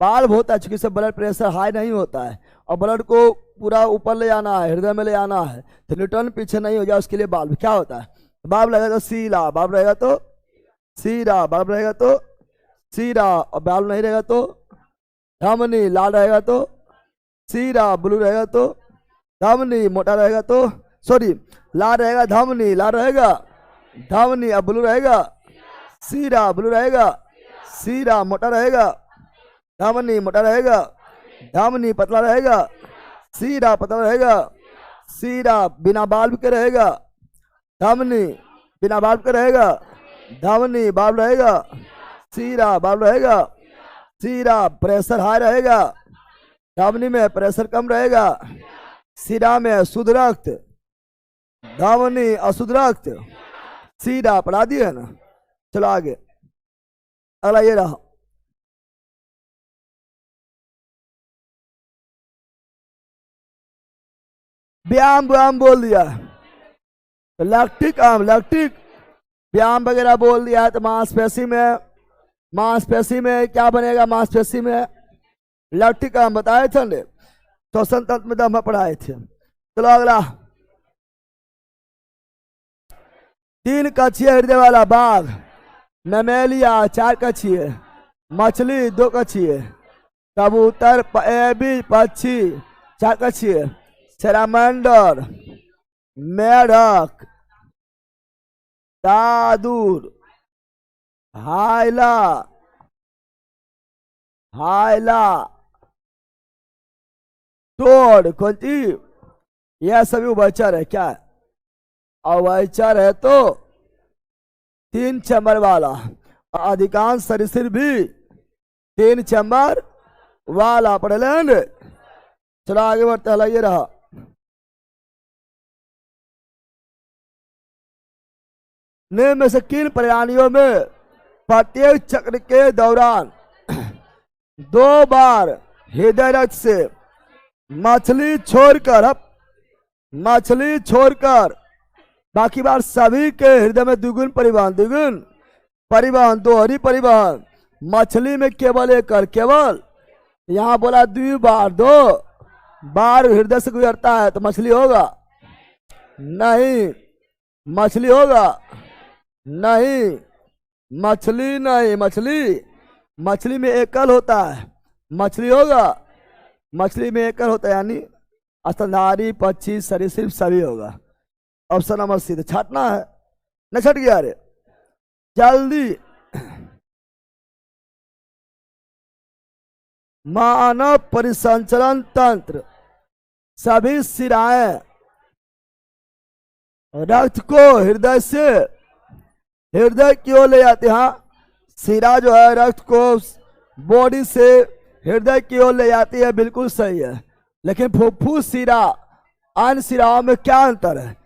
बाल्ब होता है, चूंकि इससे ब्लड प्रेशर हाई नहीं होता है और ब्लड को पूरा ऊपर ले जाना है, हृदय में ले जाना है, तो न्यूटन पीछे नहीं हो जाए, उसके लिए बाल्ब क्या होता है? बाल्ब रहेगा तो सीरा, बाल्ब रहेगा तो सीरा, बाल्ब रहेगा तो सीरा, और बाल्ब नहीं रहेगा तो धमनी। लाल रहेगा तो सीरा, ब्लू रहेगा तो धमनी, मोटा रहेगा तो सॉरी, लाल रहेगा धमनी, लाल रहेगा धमनी, अब ब्लू रहेगा सीरा, ब्लू रहेगा सीरा, मोटा रहेगा धमनी, मोटा रहेगा धमनी, पतला रहेगा सीरा, पतला रहेगा सीरा, बिना बाल्ब के रहेगा धमनी, बिना बाल्ब के रहेगा धमनी, बाल्ब रहेगा सीरा, बाल्ब रहेगा सीरा। प्रेशर हाई रहेगा, धमनी में प्रेशर कम रहेगा, सीरा में शुद्ध रक्त, धमनी अशुद्ध रक्त, सीरा। पढ़ा दिए है ना? चलो आगे, अगला ये रहा। व्यायाम व्यायाम बोल दिया तो लैक्टिक अम्ल, लैक्टिक व्यायाम वगैरह बोल दिया तो मांसपेशी में क्या बनेगा? मांसपेशी में लैक्टिक अम्ल बताए थे, श्वसन तंत्र में दम पढ़ाए थे। चलो अगला, 3 कक्षीय हृदय वाला बाघ, मेमेलिया 4 कक्षीय, मछली 2 कक्षीय, कबूतर पक्षी 4 कक्षीय, सैलामैंडर, मेढक, दादुर, हाइला तोड़, कौन सी? यह सभी उभयचर है। क्या है? उभयचर है तो 3 चैम्बर वाला, अधिकांश सरीसृप भी 3 चैम्बर वाला। पढ़ लेंगे। चलो आगे बढ़ते हैं। ये रहा, निम्न में से किन प्राणियों में प्रत्येक चक्र के दौरान 2 बार हृदय रक्त से मछली छोड़कर बाकी बार सभी के हृदय में द्विगुण परिवहन दोहरी परिवहन, मछली में केवल एक, केवल यहां बोला 2 बार हृदय से गुजरता है तो मछली होगा नहीं, मछली होगा नहीं, मछली नहीं, मछली में एकल होता है, मछली होगा, मछली में एकल होता है, यानी स्तनधारी पक्षी सरीसृप सभी होगा। Option number C. तो छाटना है न, छट गया रे जल्दी। मानव परिसंचरण तंत्र, सभी शिराएं रक्त को हृदय की ओर ले जाते हैं। हाँ, सिरा जो है रक्त को बॉडी से हृदय की ओर ले जाती है, बिल्कुल सही है। लेकिन फुफ्फुस सिरा अन्य सिराओं में क्या अंतर है?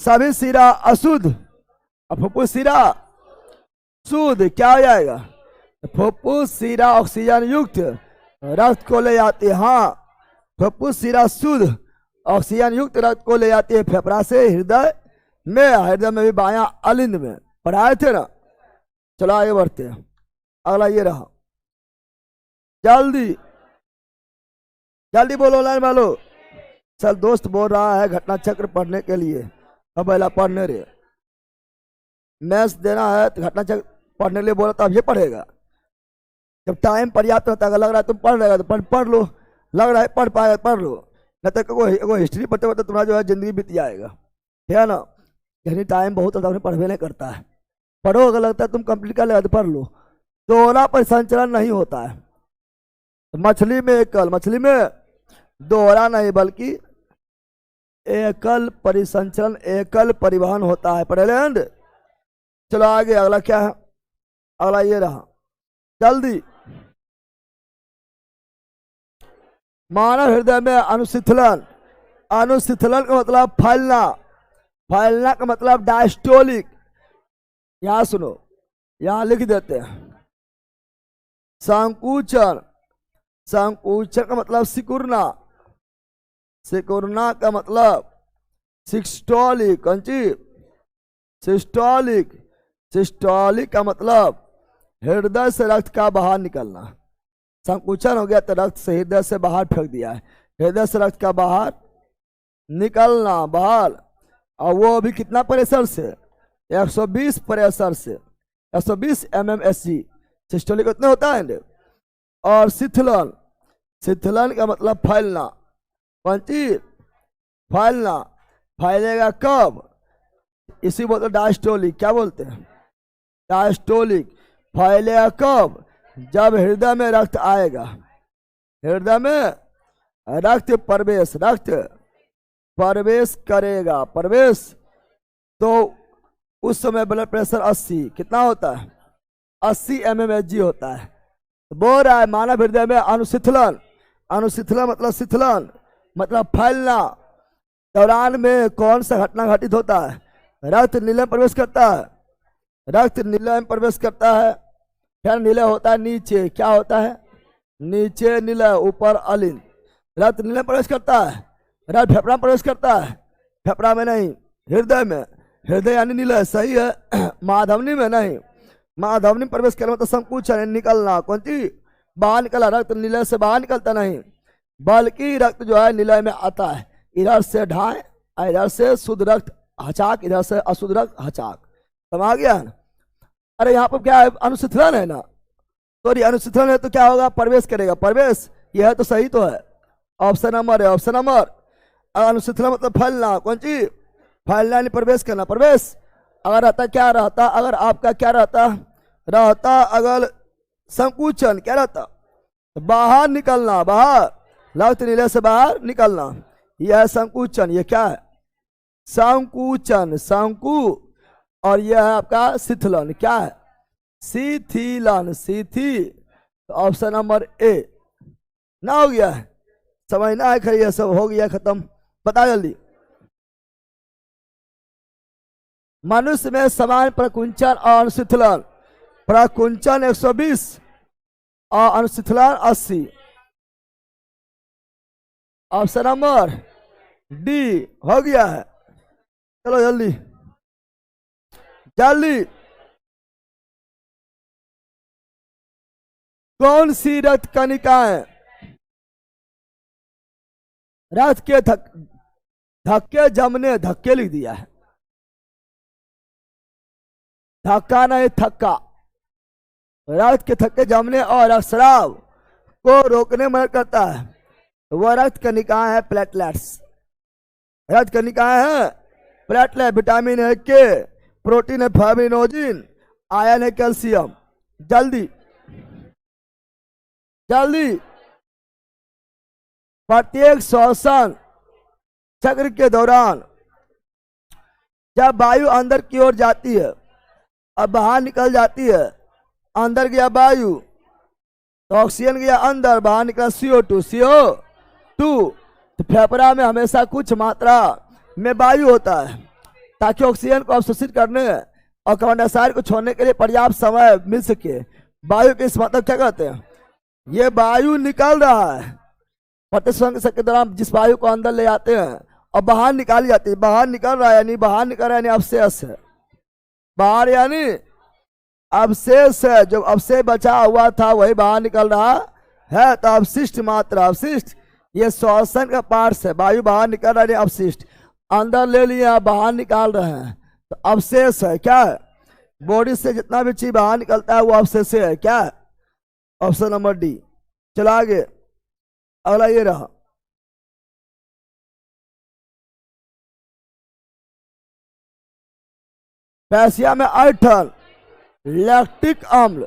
सभी सिरा अशुद्ध और फुफ्फुस सिरा शुद्ध। क्या हो जाएगा? फुफ्फुस सिरा ऑक्सीजन युक्त रक्त को ले जाती है। हाँ, फुफ्फुस सिरा शुद्ध ऑक्सीजन युक्त रक्त को ले जाती है फेफड़ा से हृदय में भी बायां अलिंद में। पढ़ाए थे ना। चलो आगे बढ़ते हैं। अगला ये रहा, जल्दी जल्दी बोलो लाइन वालो। सर दोस्त बोल रहा है घटना चक्र पढ़ने के लिए। अब पहला पढ़ने रे, मैथ्स देना है तो घटना चक्र पढ़ने के लिए बोला तो अब ये पढ़ेगा। जब टाइम पर्याप्त होता है, लग रहा है तुम पढ़ रहेगा तो पढ़ लो, लग रहा है पढ़ पाएगा पढ़ लो, न तो हिस्ट्री पढ़ते पढ़ते तुम्हारा जो है जिंदगी बीत जाएगा, ठीक है ना। यानी टाइम बहुत होता है, पढ़वे नहीं करता है। पढ़ो, अगर लगता है तुम कंप्लीट कर लेगा तो पढ़ लो। दोहरा परिसंचरण नहीं होता है। मछली में एकल, मछली में दोहरा नहीं बल्कि एकल परिसंचरण, एकल परिवहन होता है। पढ़े लेंड। चलो आगे, अगला क्या है? अगला ये रहा, जल्दी। मानव हृदय में अनुशिथिलन, अनुशिथिलन का मतलब फैलना, फैलना का मतलब डायस्टोलिक। यहां सुनो, यहां लिख देते हैं संकुचन, संकुचन का मतलब सिकुड़ना, सिकुड़ना का मतलब सिस्टोलिक, कौन चीज? सिस्टोलिक, सिस्टोलिक का मतलब हृदय से रक्त का बाहर निकलना। संकुचन हो गया तो रक्त से हृदय से बाहर फेंक दिया है, हृदय से रक्त का बाहर निकलना, बाहर। और वो अभी कितना प्रेशर से? 120 प्रेशर से, 120 mmHg। सिस्टोलिक कितने होता है? और शिथिलन, शिथिलन का मतलब फैलना, कौन चीज? फैलना। फैलेगा कब? इसी बोलते डायस्टोलिक। क्या बोलते हैं? डायस्टोलिक। फैलेगा कब? जब हृदय में रक्त आएगा, हृदय में रक्त प्रवेश, रक्त प्रवेश करेगा, प्रवेश, तो उस समय ब्लड प्रेशर 80 कितना होता है? 80 mmHg होता है। तो बोल रहा है मानव हृदय में अनुशिथिलन, अनुशिथिलन मतलब शिथिलन मतलब फैलना। दौरान में कौन सा घटना घटित होता है? रक्त नीले में प्रवेश करता है, रक्त नीले में प्रवेश करता है। फिर नीले होता है नीचे, क्या होता है? नीचे नीले, ऊपर अलिंद। रक्त नीले में प्रवेश करता है, रक्त फेफड़ा में प्रवेश करता है, फेफड़ा में नहीं, हृदय में। हृदय यानी नीला, सही है। महाधमनी में नहीं, महाधमनी में प्रवेश करने में तो संकुचन, निकलना, कौन चीज? बाहर निकला। रक्त नीले से बाहर निकलता नहीं, बल्कि रक्त जो है नीले में आता है। इधर से ढाए, इधर से शुद्ध रक्त हचाक, इधर से अशुद्ध रक्त हचाक। समझ गया? अरे यहाँ पर क्या है? अनुशिथिलन है ना, सॉरी अनुशिथिलन है तो क्या होगा? प्रवेश करेगा, प्रवेश। यह है तो सही तो है, ऑप्शन नंबर है, ऑप्शन नंबर। अनुशिथिलन मतलब फैलना, कौन चीज? फैलना नहीं प्रवेश करना, प्रवेश। अगर रहता क्या रहता? अगर आपका क्या रहता? रहता अगर संकुचन, क्या रहता? बाहर निकलना, बाहर, रक्त नीले से बाहर निकलना, यह है संकुचन। ये क्या है? संकुचन, संकु। और यह है आपका शिथिलन, क्या है? शिथिलन, शिथि। ऑप्शन नंबर ए ना हो गया है, समझना है खरी, सब हो गया खत्म। बता जल्दी। मनुष्य में समान प्रकुंचन और अनुशिथिलन, प्रकुंचन 120 और अनुशिथिलन 80। ऑप्शन नंबर डी हो गया है। चलो जल्दी जल्दी। कौन सी रक्त कणिकाएं रक्त के धक्के जमने, धक्के लिख दिया है, धक्का नहीं थक्का, रक्त के थक्के जमने और रक्तस्राव को रोकने में मदद करता है। वह रक्त कणिकाएं है प्लेटलेट्स। रक्त कणिकाएं हैं प्लेटलेट। विटामिन है के, प्रोटीन है फाइब्रिनोजिन, आयरन है कैल्शियम। जल्दी जल्दी। प्रत्येक श्वसन चक्र के दौरान जब वायु अंदर की ओर जाती है और बाहर निकल जाती है, अंदर गया वायु तो ऑक्सीजन गया अंदर, बाहर निकला CO2, तो फेफड़ा में हमेशा कुछ मात्रा में वायु होता है ताकि ऑक्सीजन को अवशोषित करने और कार्बन डाइऑक्साइड को छोड़ने के लिए पर्याप्त समय मिल सके। वायु के इस मात्रा क्या कहते हैं? ये वायु निकल रहा है प्रतिस्वंग के दौरान, जिस वायु को अंदर ले आते हैं और बाहर निकाली जाती है। बाहर निकल रहा है यानी बाहर निकल रहा है यानी अवशेष है, बाहर यानी अवशेष है, जो अवशेष बचा हुआ था वही बाहर निकल रहा है। तो अवशिष्ट मात्रा, अवशिष्ट ये श्वसन का पार्ट है। वायु बाहर निकल रहा है, अवशिष्ट अंदर ले लिया बाहर निकाल रहे हैं तो अवशेष है। क्या है? बॉडी से जितना भी चीज बाहर निकलता है वो अवशेष है। क्या है? Option number D. चला आगे, अगला ये रहा पैसिया में ऐठन, लैक्टिक अम्ल,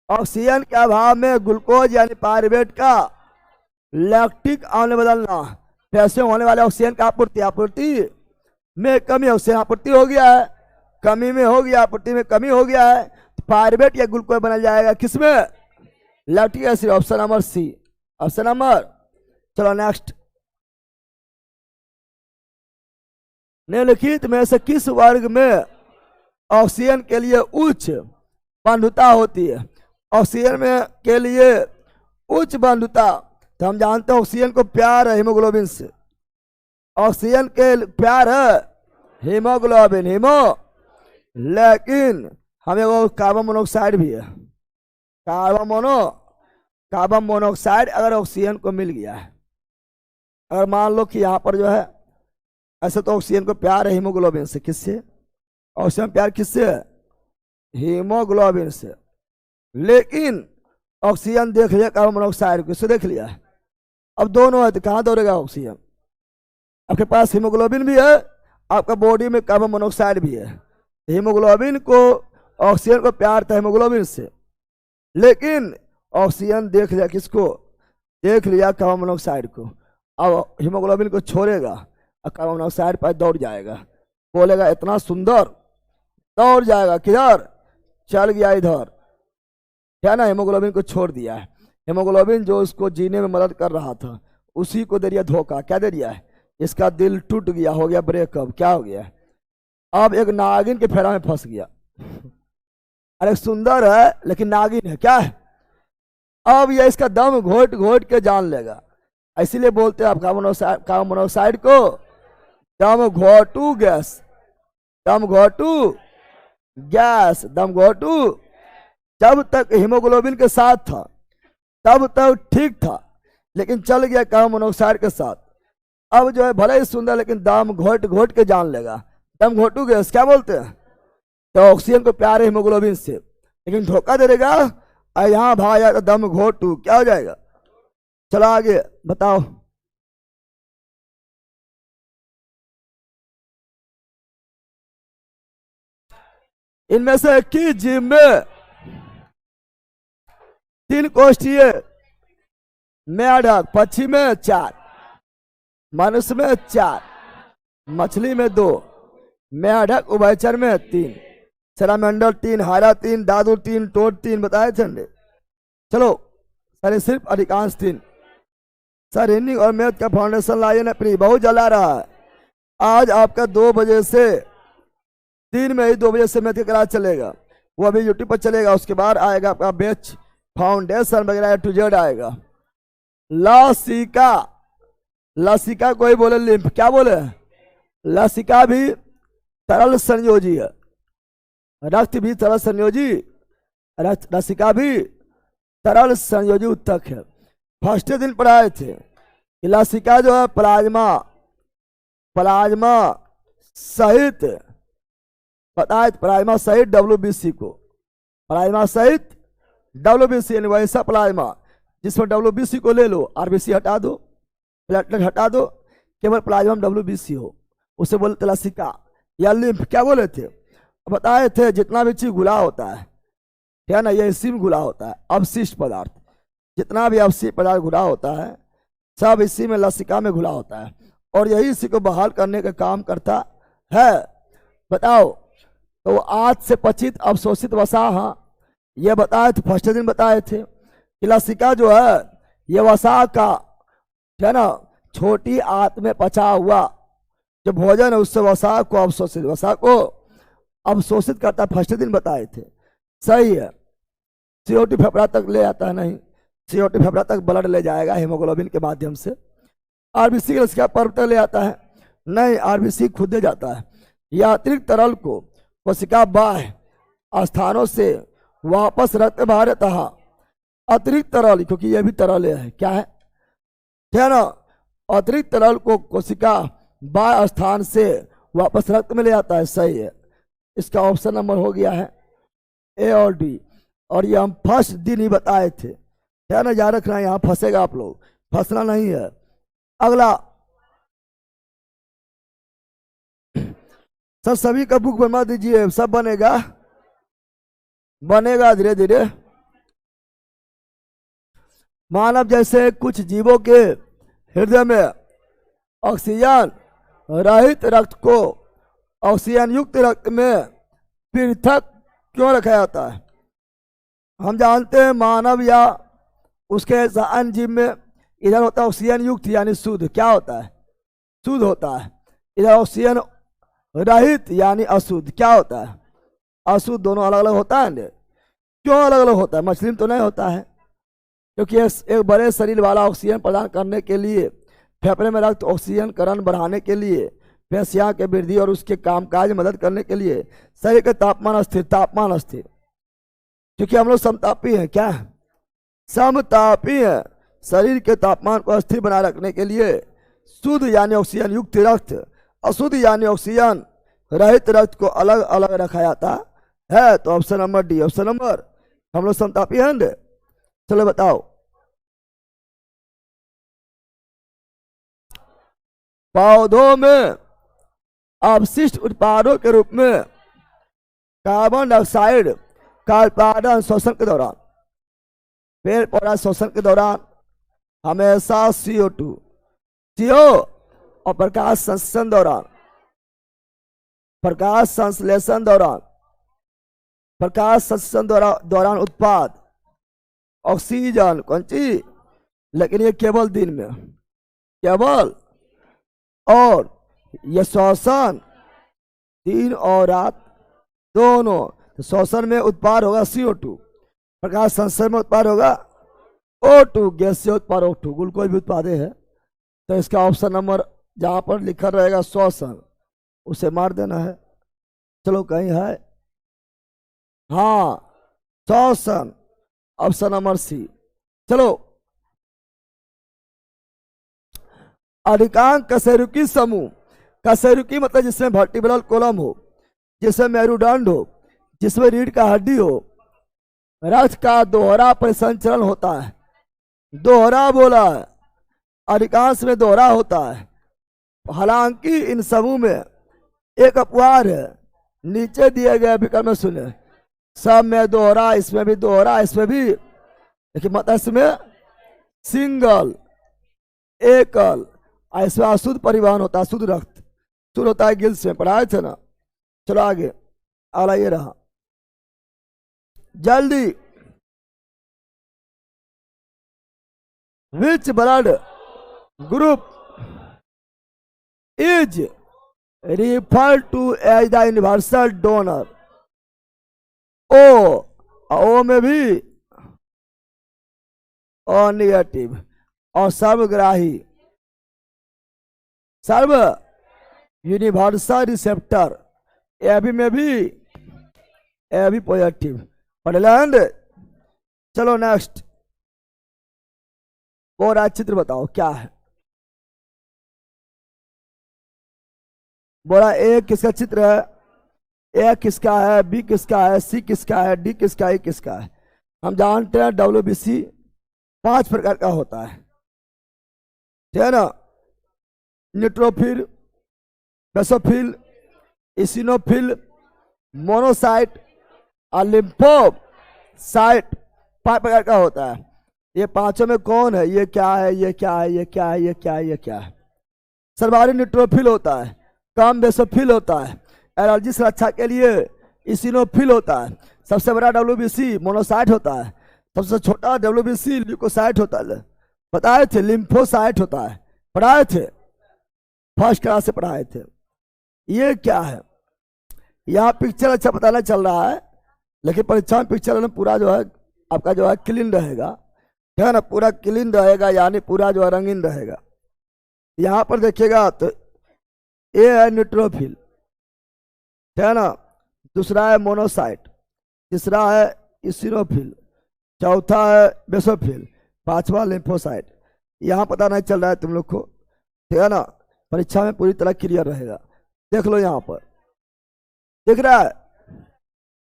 ऑक्सीजन के अभाव में ग्लूकोज यानी पायरुवेट का लैक्टिक अम्ल बदलना, पैसे होने वाले ऑक्सीजन का आपूर्ति में कमी, ऑक्सीजन आपूर्ति हो गया है, कमी में हो गया, आपूर्ति में कमी हो गया है, तो पायरुवेट या ग्लूकोज बदल जाएगा किसमें? Lactic acid. Option number C, option number. चलो नेक्स्ट, निम्नलिखित में से किस वर्ग में ऑक्सीजन के लिए उच्च बंधुता होती है? ऑक्सीजन में के लिए उच्च बंधुता, तो हम जानते हैं ऑक्सीजन को प्यार है हीमोग्लोबिन से, ऑक्सीजन के प्यार है हीमोग्लोबिन, लेकिन हमें वो कार्बन मोनोऑक्साइड भी है, कार्बन मोनोऑक्साइड अगर ऑक्सीजन को मिल गया है, अगर मान लो कि यहाँ पर जो है ऐसे तो ऑक्सीजन को प्यार है हीमोग्लोबिन से, किससे? ऑक्सीजन प्यार किससे है? हीमोग्लोबिन से, लेकिन ऑक्सीजन देख लिया कार्बन मोनोऑक्साइड किससे देख लिया है? अब दोनों है तो कहाँ दौड़ेगा ऑक्सीजन? आपके पास हीमोग्लोबिन भी है, आपका बॉडी में कार्बन मोनोऑक्साइड भी है। हीमोग्लोबिन को ऑक्सीजन को प्यार था हीमोग्लोबिन से, लेकिन ऑक्सीजन देख लिया किसको? देख लिया कार्बन मोनोऑक्साइड को। अब हीमोग्लोबिन को छोड़ेगा और कार्बन मोनोऑक्साइड पर दौड़ जाएगा, बोलेगा इतना सुंदर, दौड़ जाएगा किधर? चल गया इधर, क्या ना, हीमोग्लोबिन को छोड़ दिया है। हीमोग्लोबिन जो उसको जीने में मदद कर रहा था उसी को दे दिया धोखा। क्या दे दिया है? इसका दिल टूट गया, हो गया ब्रेकअप। क्या हो गया? अब एक नागिन के फेरा में फंस गया। अरे सुंदर है लेकिन नागिन है, क्या है? अब यह इसका दम घोट घोट के जान लेगा, इसीलिए बोलते हैं आप कार्बन मोनोऑक्साइड को दम घोटू गैस, दम घोटू गैस, दम घोटू। जब तक हीमोग्लोबिन के साथ था तब तक ठीक था, लेकिन चल गया कार्बन मोनोऑक्साइड के साथ, अब जो है भले ही सुंदर लेकिन दम घोट घोट के जान लेगा। दम घोटू गैस क्या बोलते हैं? तो ऑक्सीजन को प्यार है हीमोग्लोबिन से, लेकिन धोखा दे देगा और यहाँ भाग जाएगा दम घोटू, क्या हो जाएगा? चलो आगे बताओ। इनमें से किस जीव में 3 कोष्ठीय, मेढक, पक्षी में 4, मनुष्य में 4, मछली में 2, मेढक उभयचर में 3, सलामंडल 3, हारा 3, दादू 3, टोट 3 बताए थे। चलो सर सिर्फ अधिकांश 3। सर हिंदी और मैथ का फाउंडेशन लाइए ना प्री, बहुत जला रहा है। आज आपका 2 बजे से 3 में ही 2 बजे से मैथ का क्लास चलेगा, वो अभी यूट्यूब पर चलेगा। उसके बाद आएगा आपका बैच फाउंडेशन वगैरह टू जेड आएगा। लसिका, लसिका कोई बोले लिम्फ, क्या बोले? लसिका भी तरल संयोजी है, रक्त भी तरल संयोजी, लसिका भी तरल संयोजी उत्तक है। फर्स्ट दिन पढ़ाए थे कि लसिका जो है प्लाज्मा सहित, बताए प्लाज्मा सहित WBC को, प्लाज्मा सहित WBC यानी वैसा प्लाज्मा जिसमें WBC को ले लो, RBC हटा दो, प्लेटलेट हटा दो, केवल प्लाज्मा में WBC हो, उसे बोलते लसिका या लिम्फ। क्या बोले थे? बताए थे जितना भी चीज घुला होता है, क्या ना, ये इसी में घुला होता है। अवशिष्ट पदार्थ, जितना भी अवशिष्ट पदार्थ घुला होता है सब इसी में लसिका में घुला होता है। और यही इसी को बहाल करने का काम करता है। बताओ, तो आज से पचित अवशोषित वसा, हाँ ये बताए थे, फर्स्ट दिन बताए थे कि लसिका जो है ये वसा का है ना, छोटी आंत में पचा हुआ जो भोजन है उससे वसा को अवशोषित करता है। फर्स्ट दिन बताए थे, सही है। CO2 फेफड़ा तक ले आता है, नहीं CO2 फेफड़ा तक ब्लड ले जाएगा हेमोग्लोबिन के माध्यम से। RBC के लसिका पर्व तक ले आता है, नहीं RBC खुद दे जाता है। यह अतिरिक्त तरल को कोशिका बाह्य स्थानों से वापस रक्त बाहर अतिरिक्त तरल, क्योंकि यह भी तरल है, क्या है ना, अतिरिक्त तरल को कोशिका बाह्य स्थान से वापस रक्त में ले आता है, सही है। इसका ऑप्शन नंबर हो गया है A और D। और ये हम फर्स्ट दिन ही बताए थे, है ना, याद रखना, यहाँ फंसेगा आप लोग, फंसना नहीं है। अगला, सर सभी का बुक बनवा दीजिए, सब बनेगा धीरे धीरे। मानव जैसे कुछ जीवों के हृदय में ऑक्सीजन रहित रक्त को ऑक्सीजन युक्त रक्त में पृथक क्यों रखा जाता है? हम जानते हैं मानव या उसके अन्य जीव में इधर होता है ऑक्सीजन युक्त यानी शुद्ध, क्या होता है? शुद्ध होता है। इधर ऑक्सीजन रहित यानी अशुद्ध, क्या होता है? अशुद्ध। दोनों अलग अलग होता है। क्यों अलग अलग होता है? मछली में तो नहीं होता है, क्योंकि एक बड़े शरीर वाला ऑक्सीजन प्रदान करने के लिए, फेफड़े में रक्त ऑक्सीजन करण बढ़ाने के लिए, पेशियां के वृद्धि और उसके कामकाज में मदद करने के लिए शरीर के तापमान स्थिर, क्योंकि हम लोग समतापी हैं, क्या समतापी हैं। शरीर के तापमान को स्थिर बनाए रखने के लिए शुद्ध यानी ऑक्सीजन युक्त रक्त, अशुद्ध यानी ऑक्सीजन रहित रक्त को अलग अलग रखा जाता है। तो option number D. Option number, हम लोग समतापी हैं। चलो बताओ, पौधों में अवशिष्ट उत्पादों के रूप में कार्बन डाइऑक्साइड का उत्पादन शोषण के दौरान, पेड़ पौधा शोषण के दौरान हमेशा CO2 और प्रकाश संश्लेषण दौरान उत्पाद ऑक्सीजन कौन सी, लेकिन ये केवल दिन में, केवल, और ये श्वसन दिन और रात दोनों। तो श्वसन में उत्पाद होगा CO2, प्रकाश संश्लेषण में उत्पाद होगा O2, गैसीय उत्पाद O2, ग्लूकोज भी उत्पाद है। तो इसका ऑप्शन नंबर जहां पर लिखा रहेगा श्वसन, उसे मार देना है। चलो कहीं है, हाँ श्वसन, ऑप्शन नंबर सी। चलो, अधिकांश कशेरुकी समूह, कशेरुकी मतलब जिसमें वर्टिब्रल कॉलम हो, जिसमें मेरुदंड हो, जिसमें रीढ़ का हड्डी हो, रक्त का दोहरा परिसंचरण होता है। दोहरा बोला है, अधिकांश में दोहरा होता है। हालांकि इन समूह में एक अपवाद है, नीचे दिए गए विकल्प में सुने, सब में दोहरा, इसमें भी दोहरा, इसमें भी, लेकिन मतलब इसमें सिंगल, एकल, इसमें अशुद्ध परिवहन होता है, शुद्ध रक्त शुद्ध होता है, गिल्स में पढ़ाए थे ना। चलो आगे, अगला ये रहा, जल्दी, which blood group is referred to as the universal donor? O में भी O नेगेटिव और सर्वग्राही, सर्व यूनिवर्सल रिसेप्टर, AB में भी AB पॉजिटिव। पढ़लैंड। चलो नेक्स्ट, और आज चित्र बताओ क्या है। बोला A किसका चित्र है, A किसका है, B किसका है, C किसका है, D किसका है, E किसका है। हम जानते हैं WBC 5 प्रकार का होता है, ठीक है ना, न्यूट्रोफिल, बेसोफिल, इसिनोफिल, मोनोसाइट और लिम्फोसाइट, 5 प्रकार का होता है। ये पांचों में कौन है, ये क्या है, ये क्या है, ये क्या है, ये क्या है, ये क्या है? सर्वाधिक न्यूट्रोफिल होता है, कम बेसोफिल होता है, एलर्जी से रक्षा के लिए इसिनोफिल होता है, सबसे बड़ा डब्ल्यूबीसी मोनोसाइट होता है, सबसे छोटा डब्ल्यूबीसी ल्यूकोसाइट होता है, बताए थे लिम्फोसाइट होता है, पढ़ाए थे, फर्स्ट क्लास से पढ़ाए थे। ये क्या है, यहाँ पिक्चर अच्छा पता नहीं चल रहा है, लेकिन परीक्षा में पिक्चर में पूरा जो है आपका जो है क्लीन रहेगा, है ना, पूरा क्लीन रहेगा, यानी पूरा जो है रंगीन रहेगा। यहाँ पर देखिएगा तो ये है न्यूट्रोफिल, है ना, दूसरा है मोनोसाइट, तीसरा है इसिनोफिल, चौथा है बेसोफिल, पांचवा लिम्फोसाइट। यहाँ पता नहीं चल रहा है तुम लोग को, ठीक है ना, परीक्षा में पूरी तरह क्लियर रहेगा। देख लो यहाँ पर दिख रहा है,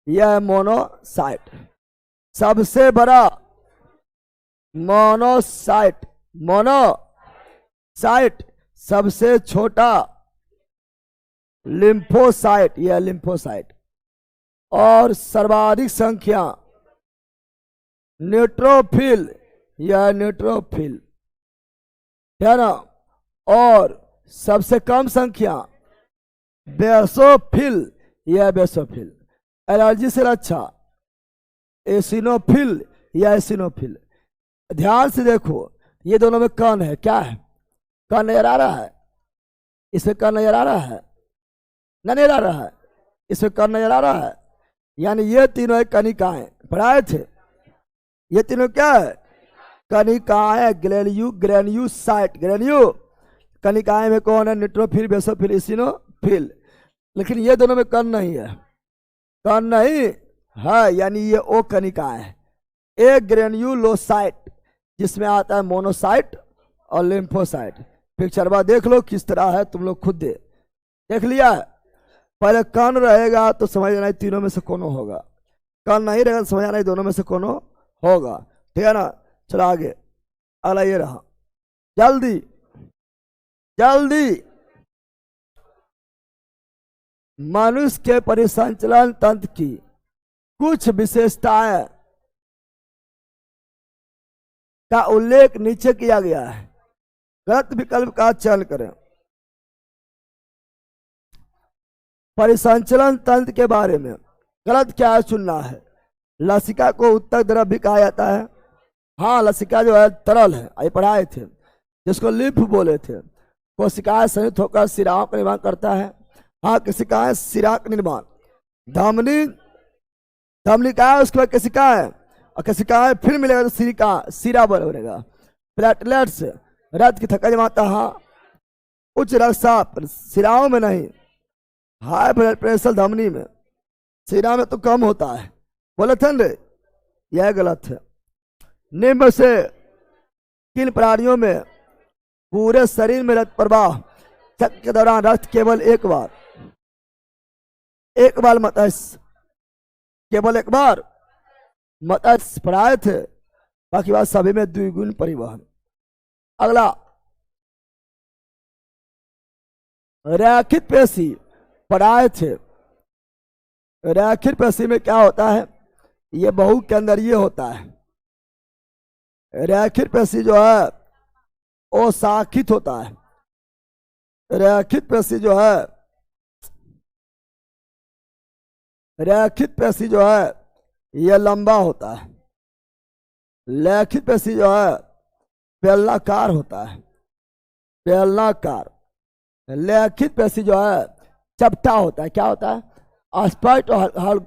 यह है मोनोसाइट, सबसे बड़ा मोनोसाइट, मोनोसाइट, सबसे छोटा लिम्फोसाइट, यह लिम्फोसाइट, और सर्वाधिक संख्या न्यूट्रोफिल, यह न्यूट्रोफिल, है ना, और सबसे कम संख्या बेसोफिल, यह बेसोफिल, एलर्जी से रक्षा एसिनोफिल या एसिनोफिल। ध्यान से देखो, ये दोनों में कण है, क्या है, कण नजर आ रहा है, इसमें कण नजर आ रहा है, नजर आ रहा है, इसमें कण नजर आ रहा है, यानी ये तीनों कणिकाएं पढ़ाए थे, ये तीनों क्या है, कणिकाएं, ग्रेन्यूसाइट, ग्रेन्यू, कणिकाएं में कौन है, न्यूट्रोफिल, बेसोफिल, इसिनोफिल, लेकिन ये दोनों में कण नहीं है, कण नहीं है, यानी ये ओ कणिकाएं है। एक ग्रेन्यूलोसाइट जिसमें आता है मोनोसाइट और लिम्फोसाइट। पिक्चर बाद देख लो किस तरह है, तुम लोग खुद देख लिया है। पहले कण रहेगा तो समझ जाना तीनों में से कोनो होगा, कण नहीं रहेगा तो समझ जाना दोनों में से कोनो होगा, ठीक है ना। चलो आगे, अगला ये रहा, जल्दी जल्दी, मनुष्य के परिसंचलन तंत्र की कुछ विशेषताएं का उल्लेख नीचे किया गया है, गलत विकल्प का चयन करें। परिसंचलन तंत्र के बारे में गलत क्या चुनना है। लसिका को उत्तक द्रव भी कहा जाता है, हाँ लसिका जो है तरल है, ये पढ़ाए थे, जिसको लिम्फ बोले थे। कोशिकाएं संयुक्त होकर सिराओं का निर्माण करता है, हाँ कोशिकाएं सिरा का निर्माण, धमनी, धमनी का है, उसके बाद कोशिकाएं, और कोशिकाएं फिर मिलेगा तो सिरिका, सिरा बनेगा। प्लेटलेट्स रक्त की थक्का जमाता है, उच्च रक्तचाप सिराओं में नहीं, हाई ब्लड प्रेशर धमनी में, सिरा में तो कम होता है, बोले थे ना, यह गलत है। निम्न से किन प्राणियों में पूरे शरीर में रक्त प्रवाह चक्र के दौरान रक्त केवल एक बार मत्स्य, केवल एक बार मत्स्य पढ़ाए थे, बाकी बात सभी में द्विगुण परिवहन। अगला रैखिक पेशी पढ़ाए थे, रैखिक पेशी में क्या होता है, ये बहु केंद्रीय होता है। रैखिक पेशी जो है वो शाखित होता है, रैखिक पेशी जो है, रैखिक पेशी जो है यह लंबा होता है, लैखिक पेशी जो है बेलनाकार होता है, बेलनाकार। लैखिक पेशी जो है चपटा होता है, क्या होता है, अस्पष्ट और हल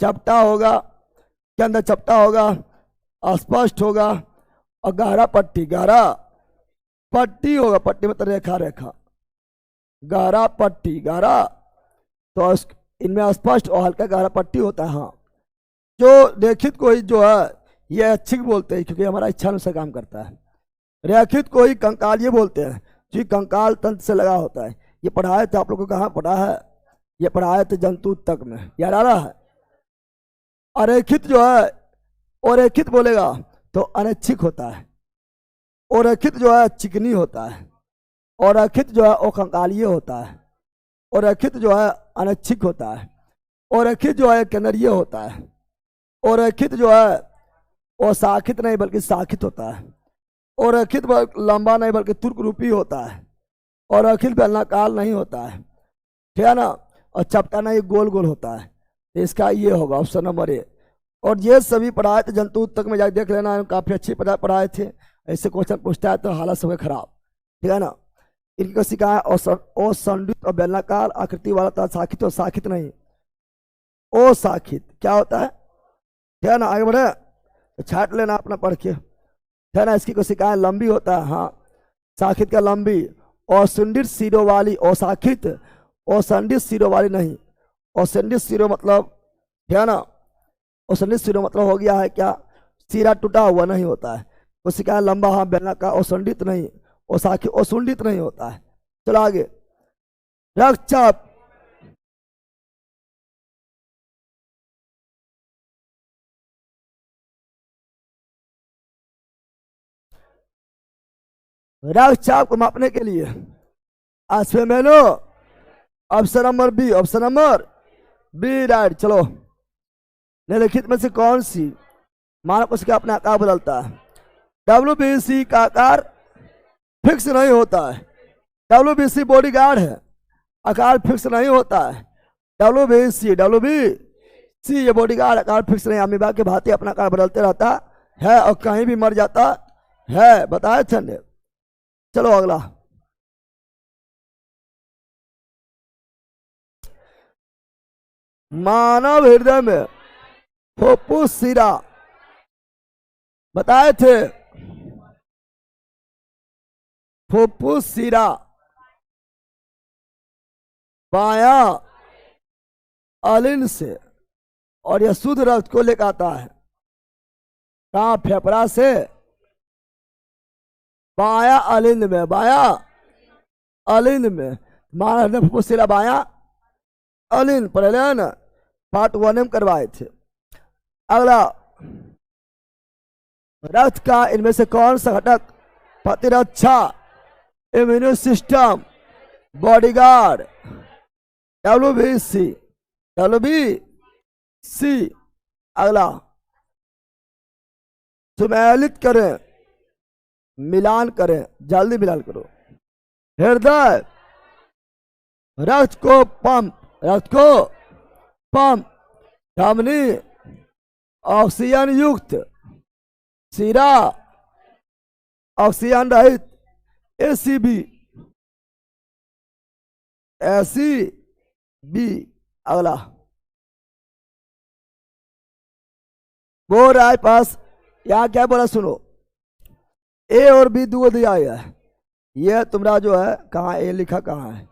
चपटा होगा, के अंदर चपटा होगा, अस्पष्ट होगा, और गहरा पट्टी, गहरा पट्टी होगा, पट्टी मतलब रेखा रेखा, गहरा पट्टी, गहरा, तो इनमें स्पष्ट और हल्का गहरा पट्टी होता है। हाँ, जो रेखित को ही जो है ये अच्छी बोलते हैं क्योंकि हमारा इच्छा अनुसार काम करता है। रेखित को ही कंकाल ये बोलते हैं क्योंकि कंकाल तंत्र से लगा होता है। ये पढ़ाए थे आप लोगों को, कहाँ पढ़ा है, ये पढ़ाए थे जंतु तक में, याद आ रहा है। अरेखित जो है, अरेखित बोलेगा तो अनैच्छिक होता है, अरेखित जो है चिकनी होता है, और अरेखित जो है वो कंकालीय होता है, और अरेखित जो है अनैच्छिक होता है, और अरेखित जो है केंद्रीय होता है, और अरेखित जो है वो शाखित नहीं बल्कि शाखित होता है, और अरेखित लंबा नहीं बल्कि तुर्क रूपी होता है, और अखिल बेलनाकार नहीं होता है, ठीक है ना, और चपटाना ये गोल गोल होता है। तो इसका ये होगा ऑप्शन नंबर ए। और ये सभी पढ़ाए थे जंतु तक में जाकर देख लेना, काफी अच्छी पढ़ाए थे। ऐसे क्वेश्चन पूछता है तो हालत सबके खराब, ठीक है ना। इनकी कोशिका है असंडित और बेलनाकार आकृति वाला था, साखित और साखित नहीं, ओ साखित क्या होता है, ठीक है ना। आगे बढ़े तो छाट लेना अपना पढ़ के, ठीक है ना। इसकी कोशिकाएं लंबी होता है, हाँ, साखित का लंबी। असंडित सिरों वाली असाखित, असंडित सिरों वाली नहीं, असंडित सिरों मतलब, ठीक है ना, असंडित सिरों मतलब हो गया है क्या, सिरा टूटा हुआ नहीं होता है। कोशिकाएं लंबा, हाँ, बेलनाकार, असंडित नहीं, असाखित असुंडित नहीं होता है। चलो आगे, रक्तचाप, रक्तचाप को मापने के लिए आस्फेमेनो, option number B, option number B right. चलो, निम्नलिखित में से कौन सी मानव कोशिका अपना आकार बदलता है। WBC का आकार फिक्स नहीं होता है, WBC बॉडीगार्ड है, आकार फिक्स नहीं होता है। WBC ये बॉडीगार्ड आकार फिक्स नहीं, अमीबा के भांति अपना आकार बदलते रहता है और कहीं भी मर जाता है, बताया छंदे। चलो अगला, मानव हृदय में फुफ्फुस सिरा बताए थे, फुफ्फुस सिरा बाया अलिन से, और यह शुद्ध रक्त को लेकर आता है कहाँ, फेफड़ा से, बाया अलिंद में, बाया अलिंद में। मानव फुफ्फुस सिरा बाया अलिंद, पढ़े ना, पार्ट 1 में करवाए थे। अगला, रक्त का इनमें से कौन सा घटक प्रतिरक्षा, इम्यून सिस्टम, बॉडीगार्ड, WBC, अगला, सुमेलित करें, मिलान करें, जल्दी मिलान करो। हृदय रक्त को पंप, धमनी ऑक्सीजन युक्त, सिरा ऑक्सीजन रहित, ACB, अगला, वो राय पास यहाँ क्या बोला सुनो, A और B दो दिया है, ये तुम्हारा जो है कहाँ A लिखा कहाँ है,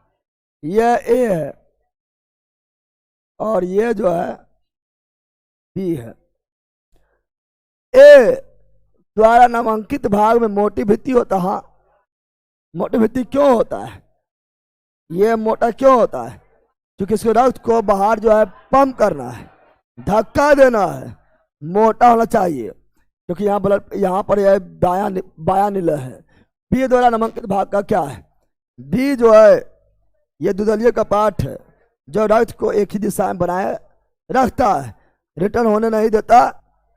ये A है और ये जो है B है। A द्वारा नामांकित भाग में मोटी भित्ति होता है, मोटी भित्ति क्यों होता है, ये मोटा क्यों होता है, क्योंकि इसके रक्त को बाहर जो है पंप करना है, धक्का देना है, मोटा होना चाहिए, क्योंकि यहाँ ब्लड, यहाँ पर यह बाया निलय है। बी द्वारा नामांकित भाग का क्या है, बी जो है ये दुदलीय का पार्ट है जो रक्त को एक ही दिशा में बनाए रखता है, रिटर्न होने नहीं देता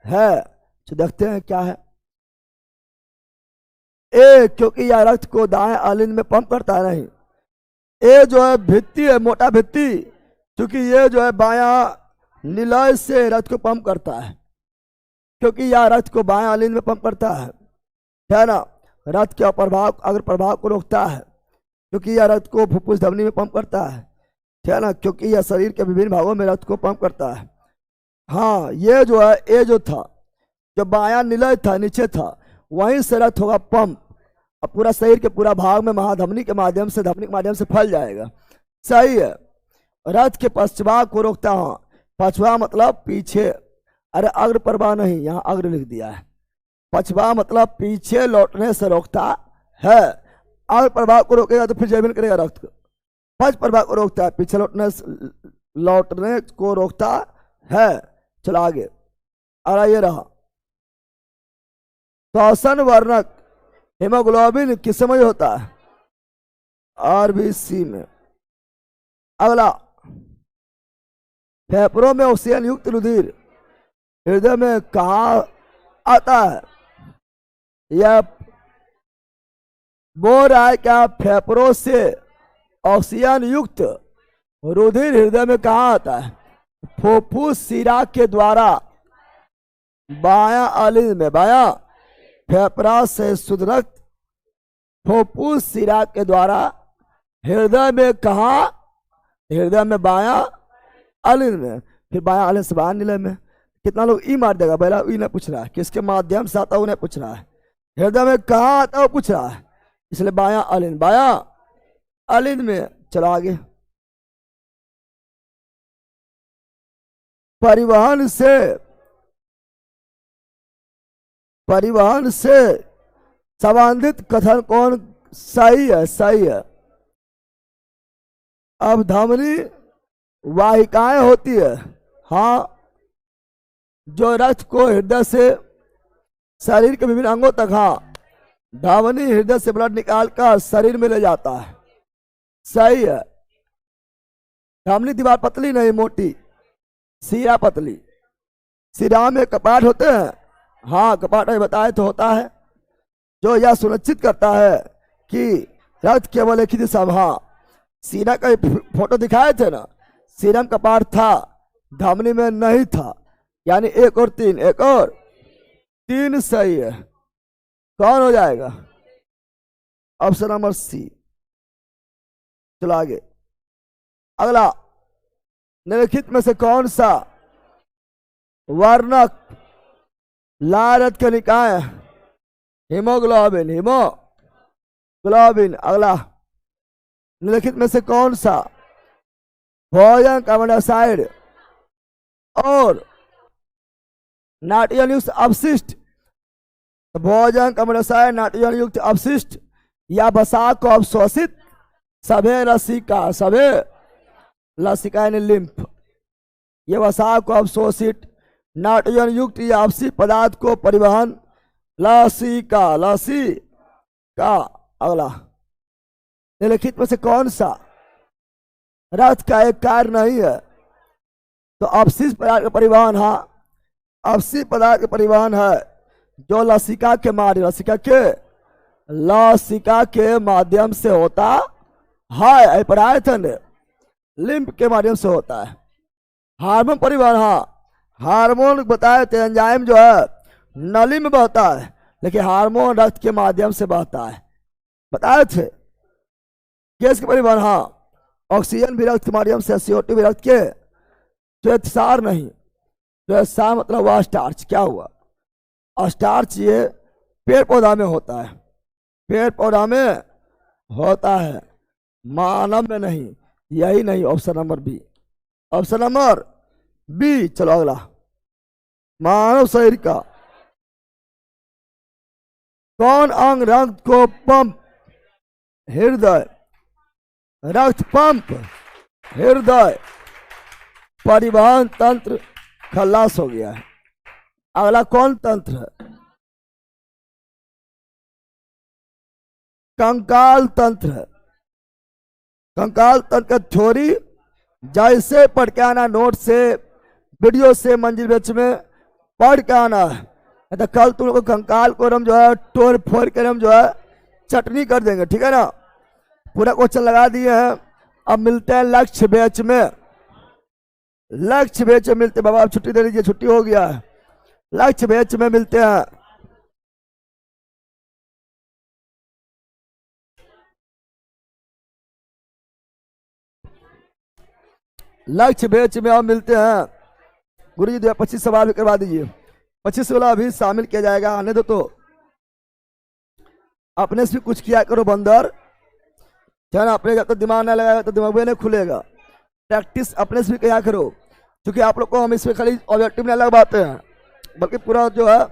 है। तो देखते हैं क्या है, ए क्योंकि यह रक्त को दाएं अलिंद में पंप करता है, नहीं, ए जो है भित्ति है, मोटा भित्ति, क्योंकि ये जो है बाया निलय से रक्त को पंप करता है, क्योंकि यह रक्त को बाएं अलिंद में पंप करता है ना। रक्त के प्रभाव अगर प्रभाव को रोकता है, क्योंकि यह रक्त को फुफ्फुस धमनी में पंप करता है ना, क्योंकि यह शरीर के विभिन्न भागों में रक्त को पंप करता है। हाँ, ये जो है ए जो था, जो बाया निलय था, नीचे था, वहीं से रक्त होगा पंप, अब पूरा शरीर के पूरा भाग में महाधमनी के माध्यम से, धमनी के माध्यम से फैल जाएगा, सही है। रक्त के पश्चभाग को रोकता, हाँ, पश्चभाग मतलब पीछे, अरे अग्र प्रवाह नहीं, यहाँ अग्र लिख दिया है, पश्चभाग मतलब पीछे लौटने से रोकता है। अग्र प्रभाव को रोकेगा तो फिर जमीन करेगा रक्त को, पश्च प्रभाव को रोकता है, पीछे लौटने को रोकता है। चलो आगे, और ये रहा श्वसन वर्णक हीमोग्लोबिन किस समय होता है, RBC में। अगला, फेफड़ों में ऑक्सीजन युक्त रुधिर हृदय में कहा आता है, यह बोल रहा है क्या, फेफड़ों से ऑक्सीजन युक्त रुधिर हृदय में कहाँ आता है, फुफ्फुस शिरा के द्वारा बायां अलिंद में, बायां फेफड़ा से शुद्ध रक्त फुफ्फुस शिरा के द्वारा हृदय में कहा, हृदय में बायां अलिंद में, फिर बायां अलिंद से बायां निलय में। कितना लोग ई मार देगा, पहला ई ने पूछ रहा है, किसके माध्यम से आता है उन्हें पूछ रहा है, हृदय में कहाँ आता है वो पूछ रहा है, इसलिए बायां अलिंद, बायां अलिंद में। चलो आगे, परिवहन से संबंधित कथन कौन सही है, सही है। अब धमनी वाहिकाएं होती है, हाँ, जो रक्त को हृदय से शरीर के विभिन्न अंगों तक, हाँ, धमनी हृदय से ब्लड निकालकर शरीर में ले जाता है, सही है। धमनी दीवार पतली नहीं मोटी, सिरा पतली, सिरा में कपाट होते हैं, हाँ कपाट बताए तो होता है, जो यह सुनिश्चित करता है कि रक्त केवल एक ही दिशा में, हाँ सीरा का फोटो दिखाए थे ना, सीरा में कपाट था, धमनी में नहीं था, यानी 1 और 3, 1 और 3 सही है। कौन हो जाएगा, ऑप्शन नंबर सी। चलो आगे, अगला, निम्नलिखित में से कौन सा वर्णक लाल रक्त के निकाय, हीमोग्लोबिन, हीमोग्लोबिन। अगला, निम्नलिखित में से कौन सा भोजन कार्बन डाइऑक्साइड और नाइट्रोजन युक्त अपशिष्ट, भोजन कार्बन डाइऑक्साइड नाइट्रोजन युक्त अपशिष्ट या वसा को अवशोषित सभे लसिका, सभे लसिका यानी लिम्फ, ये वसा को अवशोषित नाइट्रोजन युक्त या अपशिष्ट पदार्थ को परिवहन लसिका, लसिका। अगला, निम्नलिखित में से कौन सा रक्त का एक कार्य नहीं है, तो अपशिष्ट पदार्थ का परिवहन, हाँ अपशिष्ट पदार्थ का परिवहन है जो लसिका के माध्यम, लसिका के माध्यम से होता है, पढ़ाए थे ने, लिम्फ के माध्यम से होता है। हार्मोन परिवहन, हाँ हार्मोन बताए थे, एंजाइम जो है नली में बहता है, लेकिन हार्मोन रक्त के माध्यम से बहता है, बताए थे। गैस के परिवहन, हाँ ऑक्सीजन भी रक्त के माध्यम से, CO2 भी रक्त के, श्वेतसार नहीं, श्वेतसार मतलब वह स्टार्च, क्या हुआ स्टार्च, ये पेड़ पौधा में होता है, पेड़ पौधा में होता है, मानव में नहीं, यही नहीं, option number B, option number B. चलो अगला, मानव शरीर का कौन अंग रक्त को पंप, हृदय, रक्त पंप हृदय, परिवहन तंत्र खल्लास हो गया है। अगला कौन तंत्र है, कंकाल तंत्र है। कंकाल तंत्र का थ्योरी जैसे पढ़ के आना, नोट से, वीडियो से, मंजिल बेच में पढ़ के आना है, तो कल तुम लोग को कंकाल को हम जो है तोड़ फोड़ कर हम जो है चटनी कर देंगे, ठीक है ना। पूरा क्वेश्चन लगा दिए हैं, अब मिलते हैं लक्ष्य बैच में, लक्ष्य बैच में मिलते, बाबा आप छुट्टी दे दीजिए, छुट्टी हो गया है, लक्ष्य बैच में मिलते हैं। लक्ष्य बैच में आप मिलते हैं। गुरु जी 25 सवाल भी करवा दीजिए, 25 वाला अभी शामिल किया जाएगा, आने दो तो अपने से भी कुछ किया करो बंदर, क्या ना, अपने जब तक दिमाग ना लगाएगा तो दिमाग भी नहीं खुलेगा। प्रैक्टिस अपने से भी किया करो, क्योंकि आप लोग को हम इसमें खाली ऑब्जेक्टिव नहीं लगवाते हैं, बल्कि पूरा जो है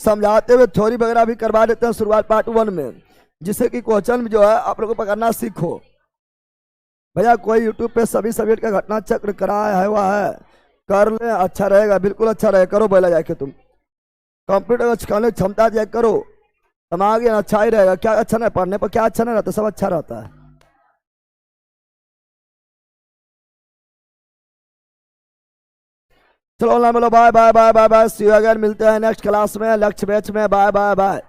समझाते हुए थ्योरी वगैरह भी करवा देते हैं शुरुआत पार्ट 1 में, जिससे कि क्वेश्चन जो है आप लोग को पकड़ना सीखो। भैया कोई यूट्यूब पे सभी सब्जेक्ट का घटना चक्र कराया है हुआ है, कर ले, अच्छा रहेगा, बिल्कुल अच्छा रहेगा, करो पहले जाके तुम कंप्यूटर सिखाने की क्षमता चेक करो, तुम आगे अच्छा ही रहेगा। क्या अच्छा नहीं, पढ़ने पर क्या अच्छा नहीं रहता, सब अच्छा रहता है। चलो बोलो bye bye bye bye bye, see you again, मिलते हैं नेक्स्ट क्लास में, लक्ष्य बैच में, बाय बाय बाय।